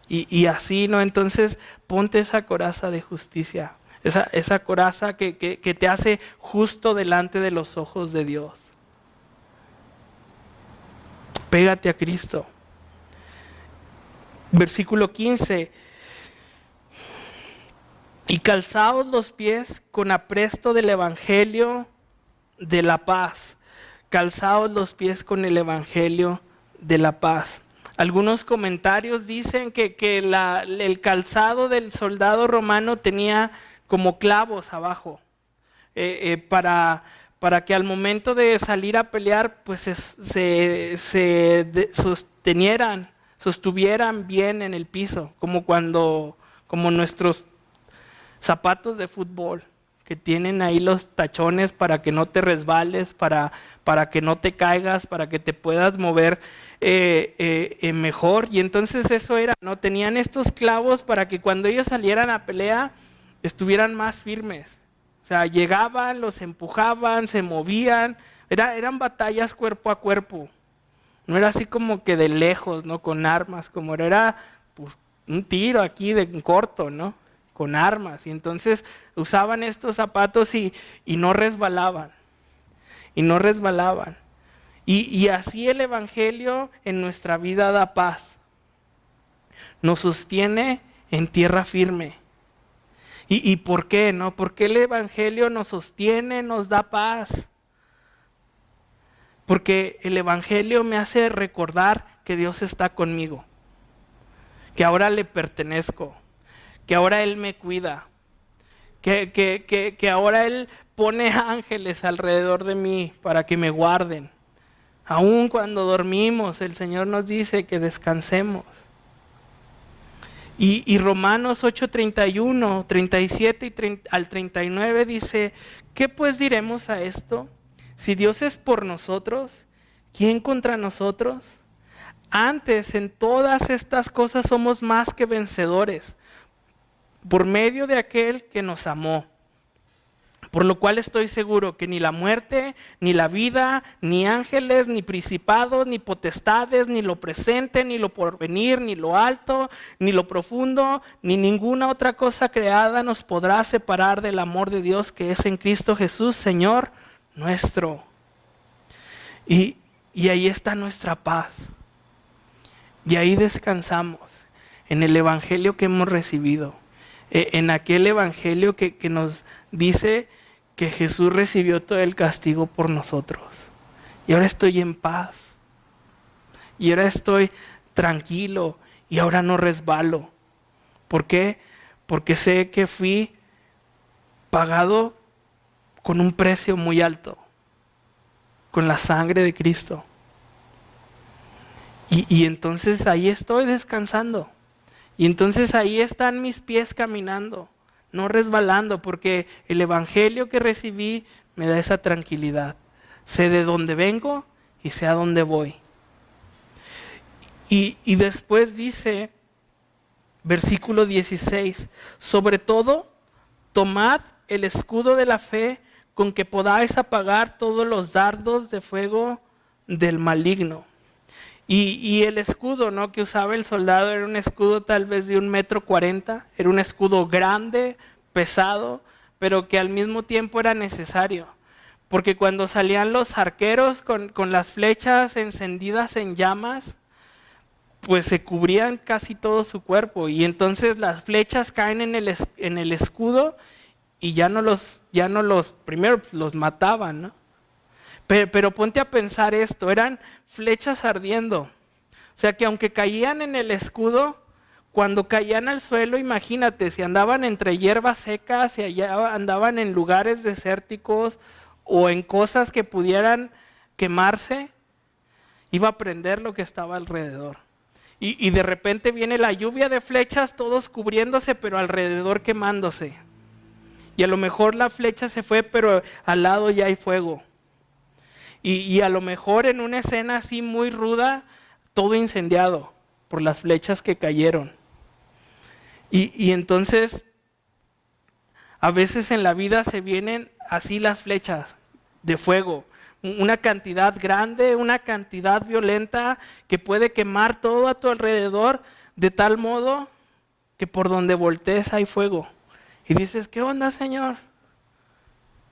Y así, ¿no? Entonces ponte esa coraza de justicia, esa coraza que te hace justo delante de los ojos de Dios. Pégate a Cristo. Versículo 15. Y calzaos los pies con apresto del evangelio de la paz. Calzaos los pies con el evangelio de la paz. Algunos comentarios dicen que el calzado del soldado romano tenía como clavos abajo, para que al momento de salir a pelear, pues sostuvieran bien en el piso, como nuestros zapatos de fútbol, que tienen ahí los tachones para que no te resbales, para que no te caigas, para que te puedas mover mejor. Y entonces eso era, ¿no? Tenían estos clavos para que cuando ellos salieran a pelea estuvieran más firmes. O sea, llegaban, los empujaban, se movían. Eran batallas cuerpo a cuerpo. No era así como que de lejos, ¿no? Con armas, como era pues, un tiro aquí de corto, ¿no? Con armas. Y entonces usaban estos zapatos y no resbalaban. Y no resbalaban. Y así el evangelio en nuestra vida da paz. Nos sostiene en tierra firme. ¿Y por qué, no? Porque el evangelio nos sostiene, nos da paz. Porque el evangelio me hace recordar que Dios está conmigo. Que ahora le pertenezco. Que ahora Él me cuida, que ahora Él pone ángeles alrededor de mí para que me guarden. Aun cuando dormimos, el Señor nos dice que descansemos. Y Romanos 8:31, 37 al 39 dice, ¿qué pues diremos a esto? Si Dios es por nosotros, ¿quién contra nosotros? Antes, en todas estas cosas somos más que vencedores, por medio de aquel que nos amó. Por lo cual estoy seguro que ni la muerte, ni la vida, ni ángeles, ni principados, ni potestades, ni lo presente, ni lo porvenir, ni lo alto, ni lo profundo, ni ninguna otra cosa creada nos podrá separar del amor de Dios que es en Cristo Jesús, Señor nuestro. Y ahí está nuestra paz. Y ahí descansamos, en el evangelio que hemos recibido. En aquel evangelio que nos dice que Jesús recibió todo el castigo por nosotros. Y ahora estoy en paz. Y ahora estoy tranquilo. Y ahora no resbalo. ¿Por qué? Porque sé que fui pagado con un precio muy alto. Con la sangre de Cristo. Y entonces ahí estoy descansando. Y entonces ahí están mis pies caminando, no resbalando, porque el evangelio que recibí me da esa tranquilidad. Sé de dónde vengo y sé a dónde voy. Y después dice, versículo 16, sobre todo, tomad el escudo de la fe con que podáis apagar todos los dardos de fuego del maligno. Y el escudo, ¿no?, que usaba el soldado era un escudo tal vez de 1,40 m, era un escudo grande, pesado, pero que al mismo tiempo era necesario. Porque cuando salían los arqueros con las flechas encendidas en llamas, pues se cubrían casi todo su cuerpo. Y entonces las flechas caen en el escudo y ya no los primero los mataban, ¿no? Pero ponte a pensar esto, eran flechas ardiendo. O sea que aunque caían en el escudo, cuando caían al suelo, imagínate, si andaban entre hierbas secas, si allá andaban en lugares desérticos o en cosas que pudieran quemarse, iba a prender lo que estaba alrededor. Y de repente viene la lluvia de flechas, todos cubriéndose, pero alrededor quemándose. Y a lo mejor la flecha se fue, pero al lado ya hay fuego. Y a lo mejor en una escena así muy ruda, todo incendiado por las flechas que cayeron. Y entonces, a veces en la vida se vienen así las flechas de fuego. Una cantidad grande, una cantidad violenta que puede quemar todo a tu alrededor de tal modo que por donde voltees hay fuego. Y dices, ¿qué onda, Señor?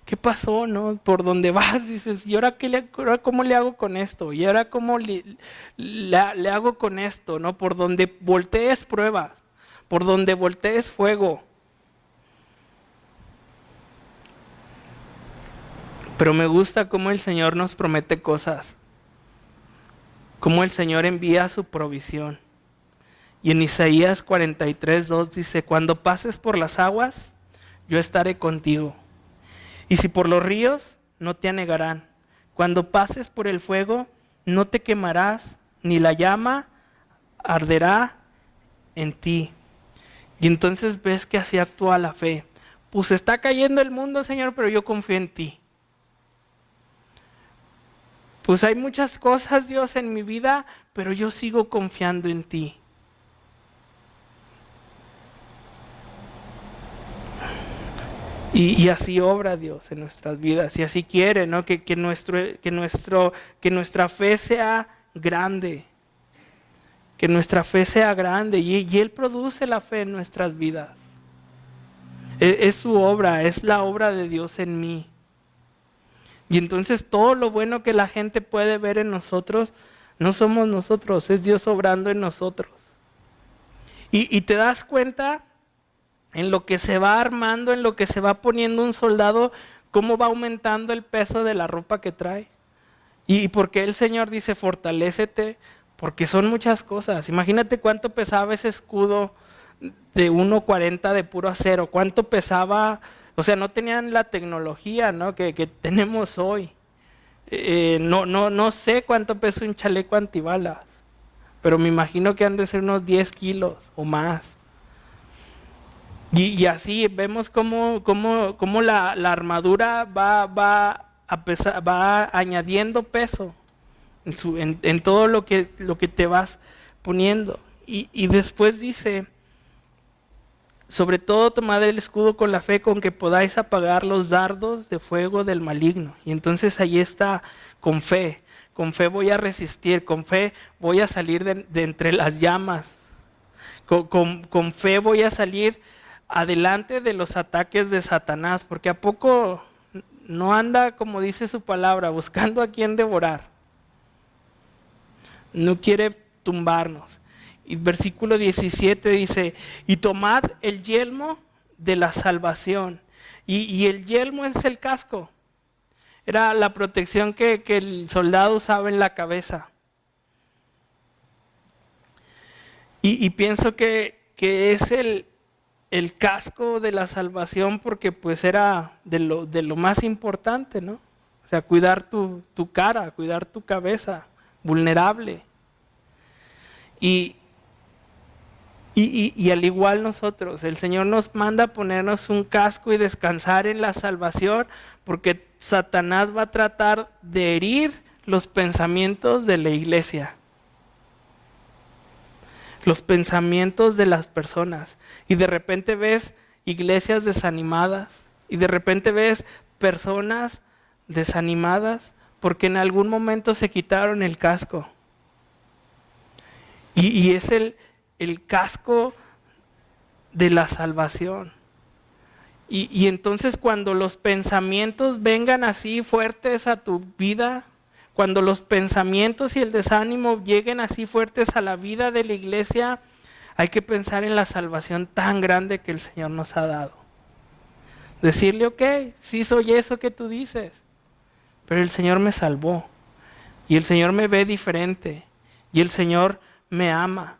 ¿Qué pasó, no? Por donde vas dices, ¿y ahora cómo le hago con esto? ¿Y ahora cómo le hago con esto? ¿No? Por donde voltees prueba, por donde voltees fuego. Pero me gusta cómo el Señor nos promete cosas, cómo el Señor envía su provisión. Y en Isaías 43:2 dice, cuando pases por las aguas, yo estaré contigo. Y si por los ríos, no te anegarán. Cuando pases por el fuego, no te quemarás, ni la llama arderá en ti. Y entonces ves que así actúa la fe. Pues está cayendo el mundo, Señor, pero yo confío en ti. Pues hay muchas cosas, Dios, en mi vida, pero yo sigo confiando en ti. Y así obra Dios en nuestras vidas, y así quiere, ¿no? Que nuestra fe sea grande, que nuestra fe sea grande, y Él produce la fe en nuestras vidas. Es su obra, es la obra de Dios en mí. Y entonces todo lo bueno que la gente puede ver en nosotros, no somos nosotros, es Dios obrando en nosotros. Y te das cuenta en lo que se va armando, en lo que se va poniendo un soldado, cómo va aumentando el peso de la ropa que trae. Y porque el Señor dice, fortalécete, porque son muchas cosas. Imagínate cuánto pesaba ese escudo de 1,40 de puro acero, cuánto pesaba, o sea, no tenían la tecnología, ¿no?, que tenemos hoy. No sé cuánto pesa un chaleco antibalas, pero me imagino que han de ser unos 10 kilos o más. Y así vemos cómo la armadura va añadiendo peso en todo lo que te vas poniendo. Y después dice, sobre todo tomad el escudo con la fe con que podáis apagar los dardos de fuego del maligno. Y entonces ahí está, con fe voy a resistir, con fe voy a salir de entre las llamas, con fe voy a salir adelante de los ataques de Satanás, porque a poco no anda, como dice su palabra, buscando a quien devorar. No quiere tumbarnos. Y versículo 17 dice, y tomad el yelmo de la salvación. Y el yelmo es el casco. Era la protección que el soldado usaba en la cabeza. Y pienso que es el casco de la salvación, porque pues era de lo más importante, ¿no? O sea, cuidar tu cara, cuidar tu cabeza, vulnerable. Y al igual nosotros, el Señor nos manda a ponernos un casco y descansar en la salvación, porque Satanás va a tratar de herir los pensamientos de la iglesia, los pensamientos de las personas. Y de repente ves iglesias desanimadas, y de repente ves personas desanimadas porque en algún momento se quitaron el casco. Y es el casco de la salvación. Y entonces cuando los pensamientos vengan así fuertes a tu vida, cuando los pensamientos y el desánimo lleguen así fuertes a la vida de la iglesia, hay que pensar en la salvación tan grande que el Señor nos ha dado. Decirle, ok, sí soy eso que tú dices, pero el Señor me salvó y el Señor me ve diferente y el Señor me ama.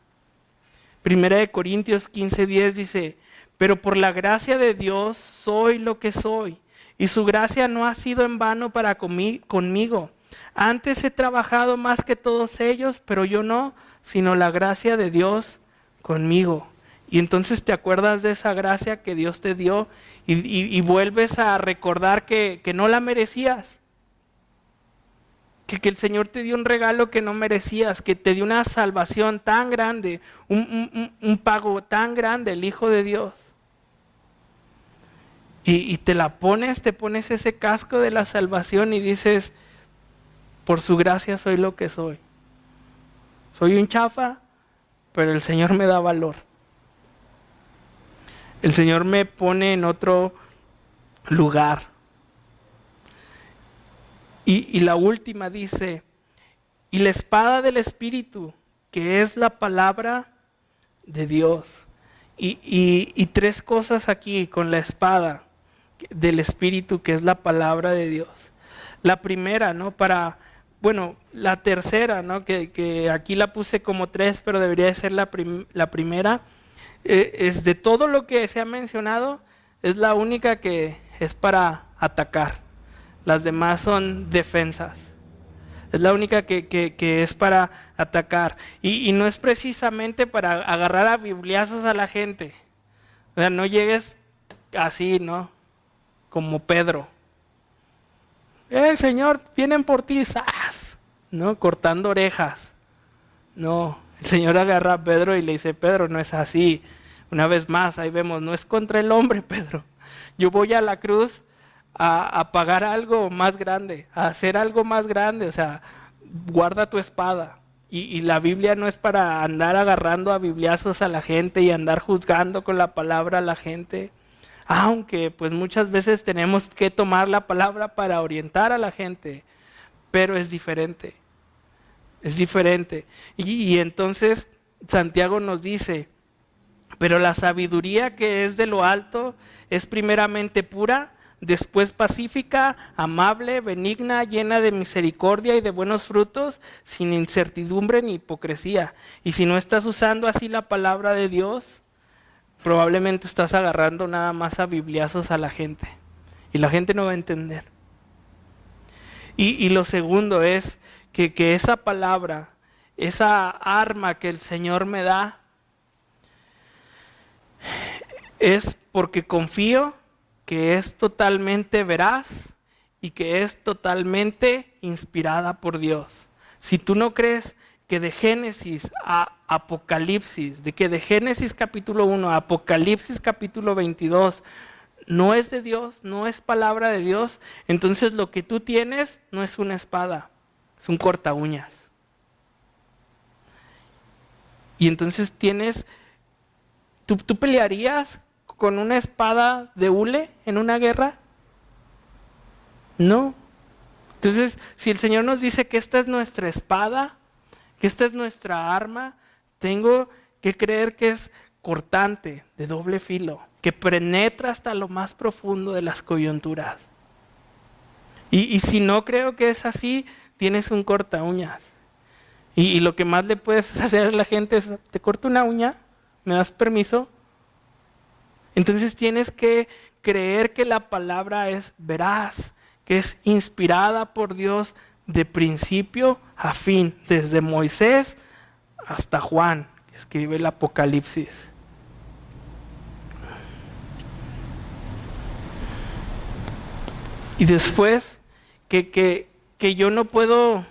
1 Corintios 15:10 dice, pero por la gracia de Dios soy lo que soy, y su gracia no ha sido en vano para conmigo. Antes he trabajado más que todos ellos, pero yo no, sino la gracia de Dios conmigo. Y entonces te acuerdas de esa gracia que Dios te dio y vuelves a recordar que no la merecías. Que el Señor te dio un regalo que no merecías, que te dio una salvación tan grande, un pago tan grande, el Hijo de Dios. Y te pones ese casco de la salvación y dices, por su gracia soy lo que soy. Soy un chafa, pero el Señor me da valor. El Señor me pone en otro lugar. Y la última dice, y la espada del Espíritu, que es la palabra de Dios. Y tres cosas aquí con la espada del Espíritu, que es la palabra de Dios. La primera, ¿no? La tercera, ¿no? Que aquí la puse como 3, pero debería de ser la primera. Es de todo lo que se ha mencionado, es la única que es para atacar. Las demás son defensas. Es la única que es para atacar. Y no es precisamente para agarrar a bibliazos a la gente. O sea, no llegues así, ¿no? Como Pedro. Señor, vienen por ti, ¡zas! ¿No? Cortando orejas. No, el Señor agarra a Pedro y le dice, Pedro, no es así. Una vez más, ahí vemos, no es contra el hombre, Pedro. Yo voy a la cruz a pagar algo más grande, a hacer algo más grande, o sea, guarda tu espada. Y la Biblia no es para andar agarrando a bibliazos a la gente y andar juzgando con la palabra a la gente, aunque pues muchas veces tenemos que tomar la palabra para orientar a la gente, pero es diferente, es diferente. Y entonces Santiago nos dice, pero la sabiduría que es de lo alto es primeramente pura, después pacífica, amable, benigna, llena de misericordia y de buenos frutos, sin incertidumbre ni hipocresía. Y si no estás usando así la palabra de Dios, probablemente estás agarrando nada más a bibliazos a la gente. Y la gente no va a entender. Y lo segundo es que esa palabra, esa arma que el Señor me da, es porque confío que es totalmente veraz y que es totalmente inspirada por Dios. Si tú no crees que de Génesis a Apocalipsis, de Génesis capítulo 1 a Apocalipsis capítulo 22 no es de Dios, no es palabra de Dios, entonces lo que tú tienes no es una espada, es un corta uñas. Y entonces ¿tú pelearías con una espada de hule en una guerra? No. Entonces, si el Señor nos dice que esta es nuestra espada, que esta es nuestra arma, tengo que creer que es cortante, de doble filo, que penetra hasta lo más profundo de las coyunturas. Y si no creo que es así, tienes un corta uñas. Y lo que más le puedes hacer a la gente es, ¿te corto una uña? ¿Me das permiso? Entonces tienes que creer que la palabra es veraz, que es inspirada por Dios de principio a fin, desde Moisés hasta Juan, que escribe el Apocalipsis. Y después, que yo no puedo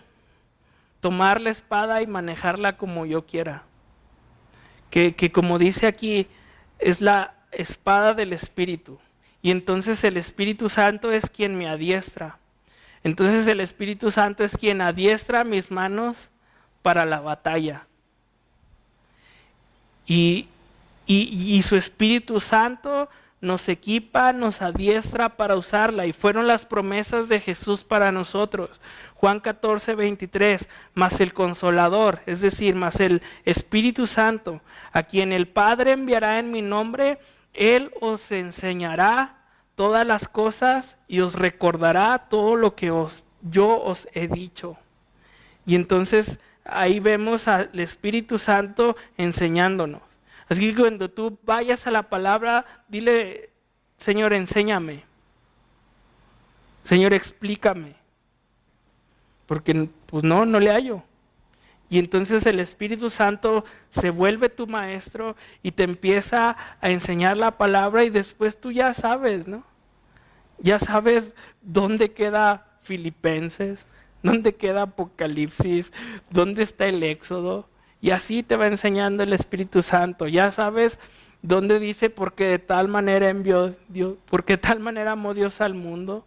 tomar la espada y manejarla como yo quiera. Que como dice aquí, es la espada del Espíritu. Y entonces el Espíritu Santo es quien me adiestra. Entonces el Espíritu Santo es quien adiestra mis manos para la batalla. y su Espíritu Santo nos equipa, nos adiestra para usarla, y fueron las promesas de Jesús para nosotros. Juan 14:23, mas el Consolador, es decir, mas el Espíritu Santo, a quien el Padre enviará en mi nombre, Él os enseñará todas las cosas y os recordará todo lo que yo os he dicho. Y entonces ahí vemos al Espíritu Santo enseñándonos. Así que cuando tú vayas a la palabra, dile: Señor, enséñame. Señor, explícame. Porque pues no le hallo. Y entonces el Espíritu Santo se vuelve tu maestro y te empieza a enseñar la palabra, y después tú ya sabes, ¿no? Ya sabes dónde queda Filipenses, dónde queda Apocalipsis, dónde está el Éxodo. Y así te va enseñando el Espíritu Santo. Ya sabes dónde dice: porque de tal manera envió Dios, porque de tal manera amó Dios al mundo.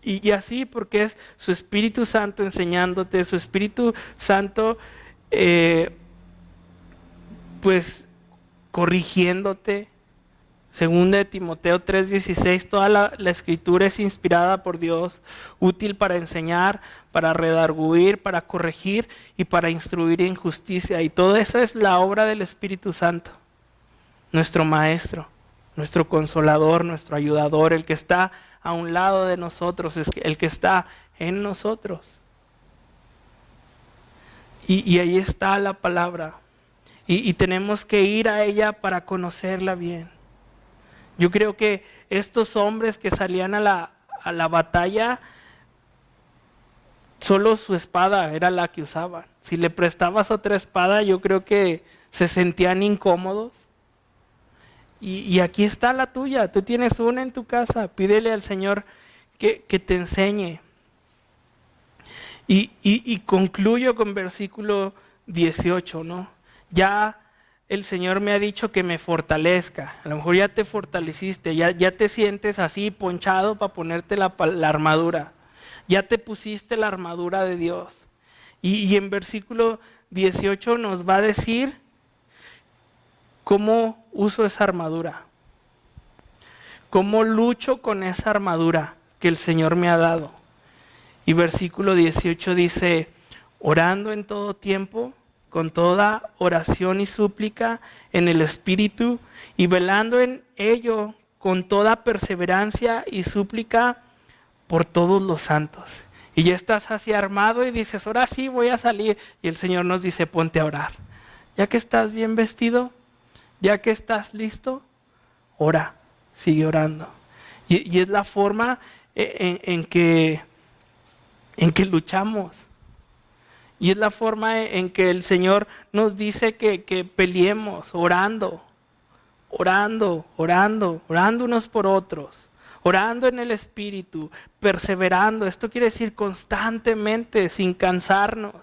Y así, porque es su Espíritu Santo enseñándote, su Espíritu Santo pues corrigiéndote. Segunda de Timoteo 3:16, toda la Escritura es inspirada por Dios, útil para enseñar, para redarguir, para corregir y para instruir en justicia. Y todo eso es la obra del Espíritu Santo, nuestro Maestro, nuestro Consolador, nuestro Ayudador, el que está a un lado de nosotros, es el que está en nosotros. Y ahí está la palabra. Y tenemos que ir a ella para conocerla bien. Yo creo que estos hombres que salían a la batalla, solo su espada era la que usaban. Si le prestabas otra espada, yo creo que se sentían incómodos. Y aquí está la tuya, tú tienes una en tu casa, pídele al Señor que te enseñe. Y concluyo con versículo 18, ¿no? Ya el Señor me ha dicho que me fortalezca. A lo mejor ya te fortaleciste, ya te sientes así ponchado para ponerte la armadura. Ya te pusiste la armadura de Dios. Y en versículo 18 nos va a decir cómo uso esa armadura. Cómo lucho con esa armadura que el Señor me ha dado. Y versículo 18 dice: orando en todo tiempo, con toda oración y súplica en el Espíritu, y velando en ello con toda perseverancia y súplica por todos los santos. Y ya estás así armado y dices: ahora sí voy a salir. Y el Señor nos dice: ponte a orar. Ya que estás bien vestido, ya que estás listo, ora, sigue orando. Y es la forma en que luchamos. Y es la forma en que el Señor nos dice que peleemos, orando unos por otros, orando en el Espíritu, perseverando. Esto quiere decir constantemente, sin cansarnos.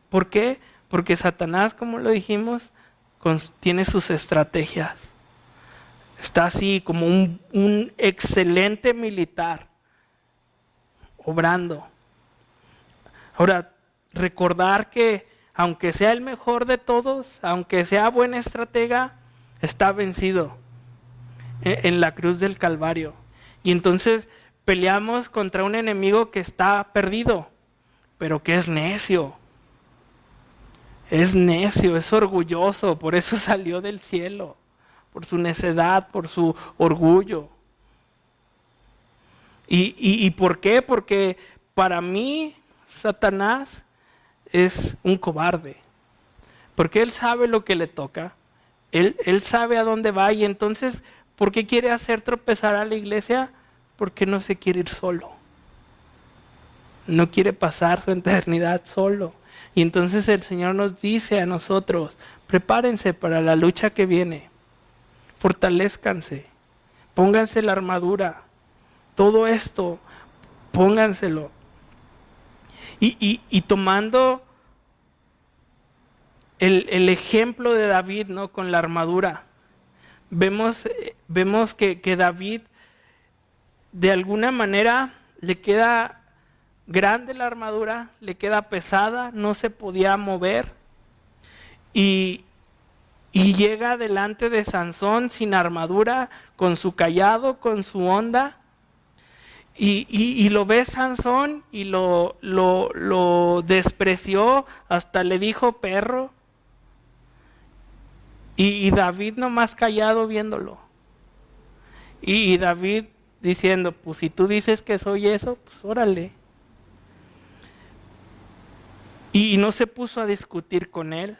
¿Por qué? Porque Satanás, como lo dijimos, tiene sus estrategias. Está así como un excelente militar, obrando. Ahora, recordar que aunque sea el mejor de todos, aunque sea buen estratega, está vencido en la cruz del Calvario. Y entonces peleamos contra un enemigo que está perdido, pero que es necio. Es necio, es orgulloso, por eso salió del cielo, por su necedad, por su orgullo. ¿Y por qué? Porque para mí Satanás es un cobarde, porque él sabe lo que le toca, él sabe a dónde va, y entonces, ¿por qué quiere hacer tropezar a la iglesia? Porque no se quiere ir solo, no quiere pasar su eternidad solo. Y entonces el Señor nos dice a nosotros: prepárense para la lucha que viene, fortalezcanse, pónganse la armadura, todo esto, pónganselo. Y tomando el ejemplo de David, ¿no?, con la armadura, vemos que David de alguna manera le queda grande la armadura, le queda pesada, no se podía mover, y Y llega delante de Sansón sin armadura, con su cayado, con su honda. Y lo ve Sansón y lo despreció, hasta le dijo perro. Y David nomás callado viéndolo. Y David diciendo, pues si tú dices que soy eso, pues órale. Y no se puso a discutir con él.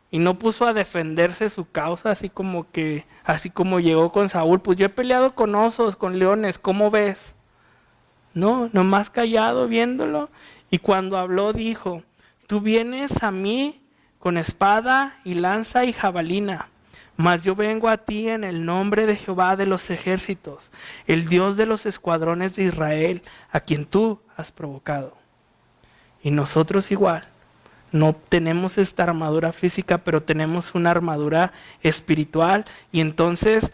Y no puso a defenderse su causa, así como llegó con Saúl. Pues yo he peleado con osos, con leones, ¿cómo ves? No, nomás callado viéndolo. Y cuando habló dijo, tú vienes a mí con espada y lanza y jabalina, mas yo vengo a ti en el nombre de Jehová de los ejércitos, el Dios de los escuadrones de Israel, a quien tú has provocado. Y nosotros igual, no tenemos esta armadura física, pero tenemos una armadura espiritual. Y entonces,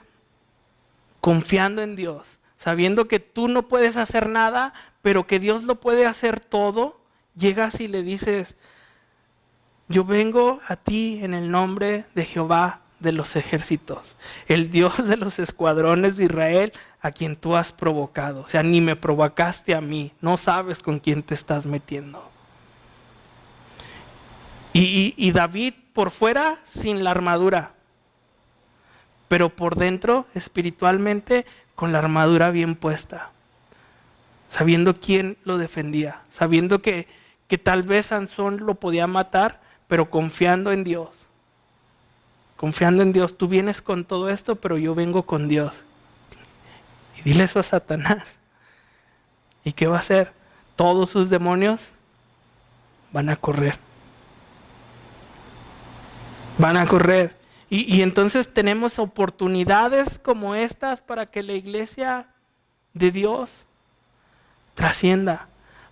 confiando en Dios, sabiendo que tú no puedes hacer nada, pero que Dios lo puede hacer todo, llegas y le dices, yo vengo a ti en el nombre de Jehová de los ejércitos, el Dios de los escuadrones de Israel, a quien tú has provocado. O sea, ni me provocaste a mí, no sabes con quién te estás metiendo. Y David por fuera sin la armadura, pero por dentro espiritualmente con la armadura bien puesta, sabiendo quién lo defendía, sabiendo que tal vez Sansón lo podía matar, pero confiando en Dios. Confiando en Dios, tú vienes con todo esto, pero yo vengo con Dios. Y dile eso a Satanás. ¿Y qué va a hacer? Todos sus demonios van a correr. Van a correr. Y entonces tenemos oportunidades como estas para que la iglesia de Dios trascienda.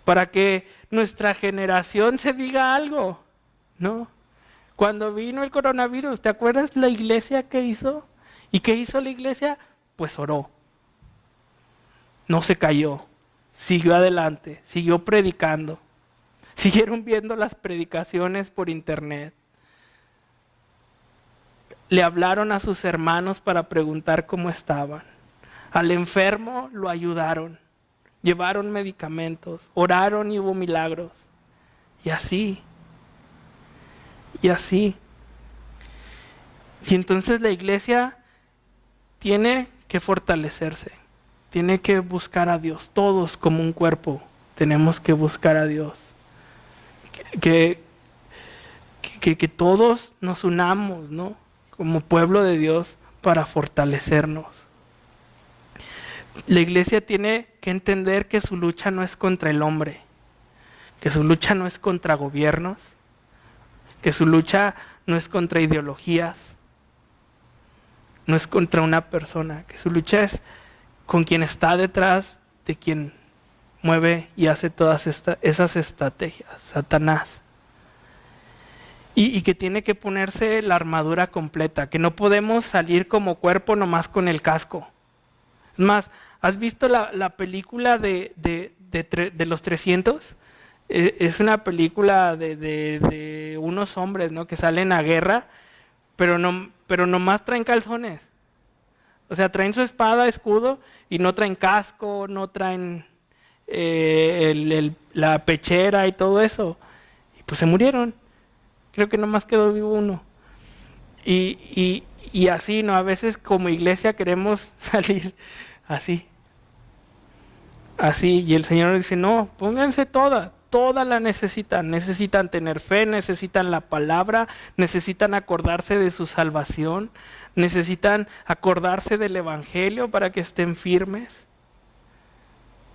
Para que nuestra generación se diga algo, ¿no? Cuando vino el coronavirus, ¿te acuerdas la iglesia que hizo? ¿Y qué hizo la iglesia? Pues oró. No se cayó. Siguió adelante. Siguió predicando. Siguieron viendo las predicaciones por internet. Le hablaron a sus hermanos para preguntar cómo estaban. Al enfermo lo ayudaron. Llevaron medicamentos. Oraron y hubo milagros. Y así. Y así. Y entonces la iglesia tiene que fortalecerse. Tiene que buscar a Dios. Todos como un cuerpo tenemos que buscar a Dios. Que todos nos unamos, ¿no? Como pueblo de Dios para fortalecernos. La iglesia tiene que entender que su lucha no es contra el hombre, que su lucha no es contra gobiernos, que su lucha no es contra ideologías, no es contra una persona, que su lucha es con quien está detrás de quien mueve y hace todas esas estrategias, Satanás. Y que tiene que ponerse la armadura completa, que no podemos salir como cuerpo nomás con el casco. Es más, ¿has visto la película de los 300? Es una película de unos hombres, ¿no? Que salen a guerra, pero nomás traen calzones. O sea, traen su espada, escudo, y no traen casco, no traen la pechera y todo eso. Y pues se murieron. Creo que nomás quedó vivo uno. Y así, ¿no? A veces como iglesia queremos salir así. Así. Y el Señor dice, no, pónganse toda la necesitan. Necesitan tener fe, necesitan la palabra, necesitan acordarse de su salvación, necesitan acordarse del evangelio para que estén firmes.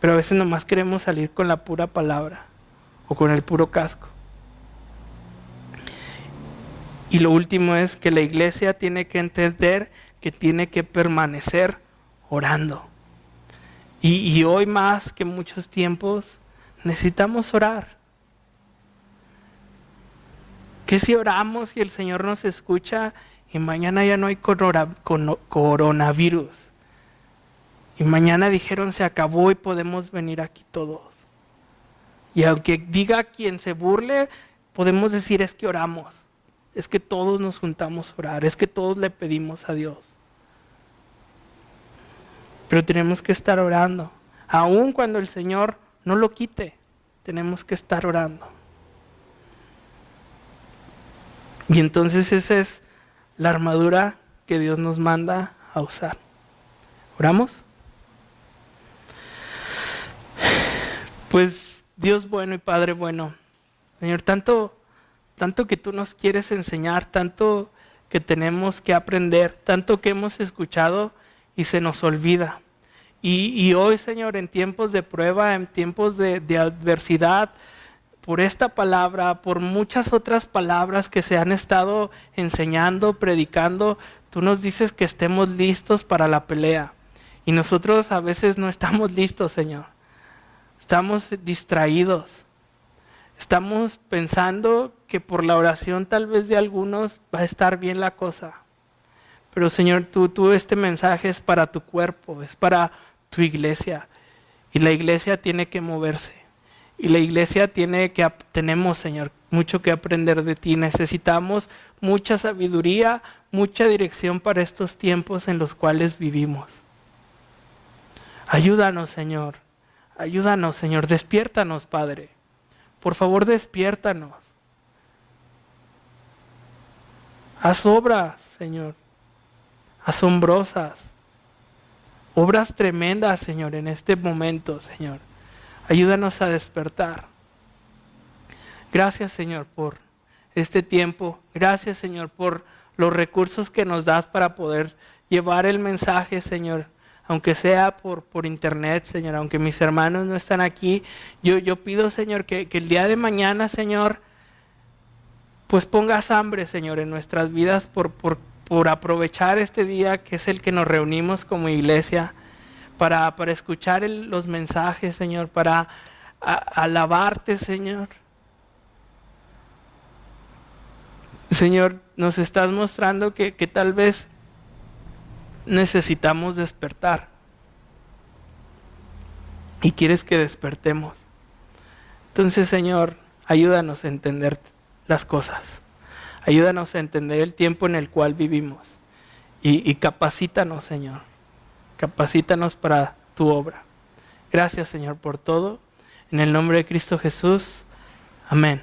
Pero a veces nomás queremos salir con la pura palabra o con el puro casco. Y lo último es que la iglesia tiene que entender que tiene que permanecer orando. Y hoy más que muchos tiempos necesitamos orar. Que si oramos y el Señor nos escucha y mañana ya no hay coronavirus. Y mañana dijeron se acabó y podemos venir aquí todos. Y aunque diga quien se burle, podemos decir es que oramos. es que todos nos juntamos a orar, es que todos le pedimos a Dios. Pero tenemos que estar orando, aun cuando el Señor no lo quite, tenemos que estar orando. Y entonces esa es la armadura que Dios nos manda a usar. ¿Oramos? Pues Dios bueno y Padre bueno, Señor, tanto que tú nos quieres enseñar, tanto que tenemos que aprender, tanto que hemos escuchado y se nos olvida. Y hoy, Señor, en tiempos de prueba, en tiempos de adversidad, por esta palabra, por muchas otras palabras que se han estado enseñando, predicando, tú nos dices que estemos listos para la pelea. Y nosotros a veces no estamos listos, Señor. Estamos distraídos. Estamos pensando que por la oración tal vez de algunos va a estar bien la cosa. Pero Señor, tú este mensaje es para tu cuerpo, es para tu iglesia. Y la iglesia tiene que moverse. Y la iglesia tenemos, Señor, mucho que aprender de ti. Necesitamos mucha sabiduría, mucha dirección para estos tiempos en los cuales vivimos. Ayúdanos, Señor. Ayúdanos, Señor. Despiértanos, Padre. Por favor, despiértanos. Haz obras, Señor, asombrosas. Obras tremendas, Señor, en este momento, Señor. Ayúdanos a despertar. Gracias, Señor, por este tiempo. Gracias, Señor, por los recursos que nos das para poder llevar el mensaje, Señor. Aunque sea por internet, Señor, aunque mis hermanos no están aquí, yo pido, Señor, que el día de mañana, Señor, pues pongas hambre, Señor, en nuestras vidas por aprovechar este día que es el que nos reunimos como iglesia, para escuchar los mensajes, Señor, para alabarte, Señor. Señor, nos estás mostrando que tal vez necesitamos despertar y quieres que despertemos. Entonces, Señor, ayúdanos a entender las cosas, ayúdanos a entender el tiempo en el cual vivimos y capacítanos, Señor, capacítanos para tu obra. Gracias, Señor, por todo. En el nombre de Cristo Jesús, amén.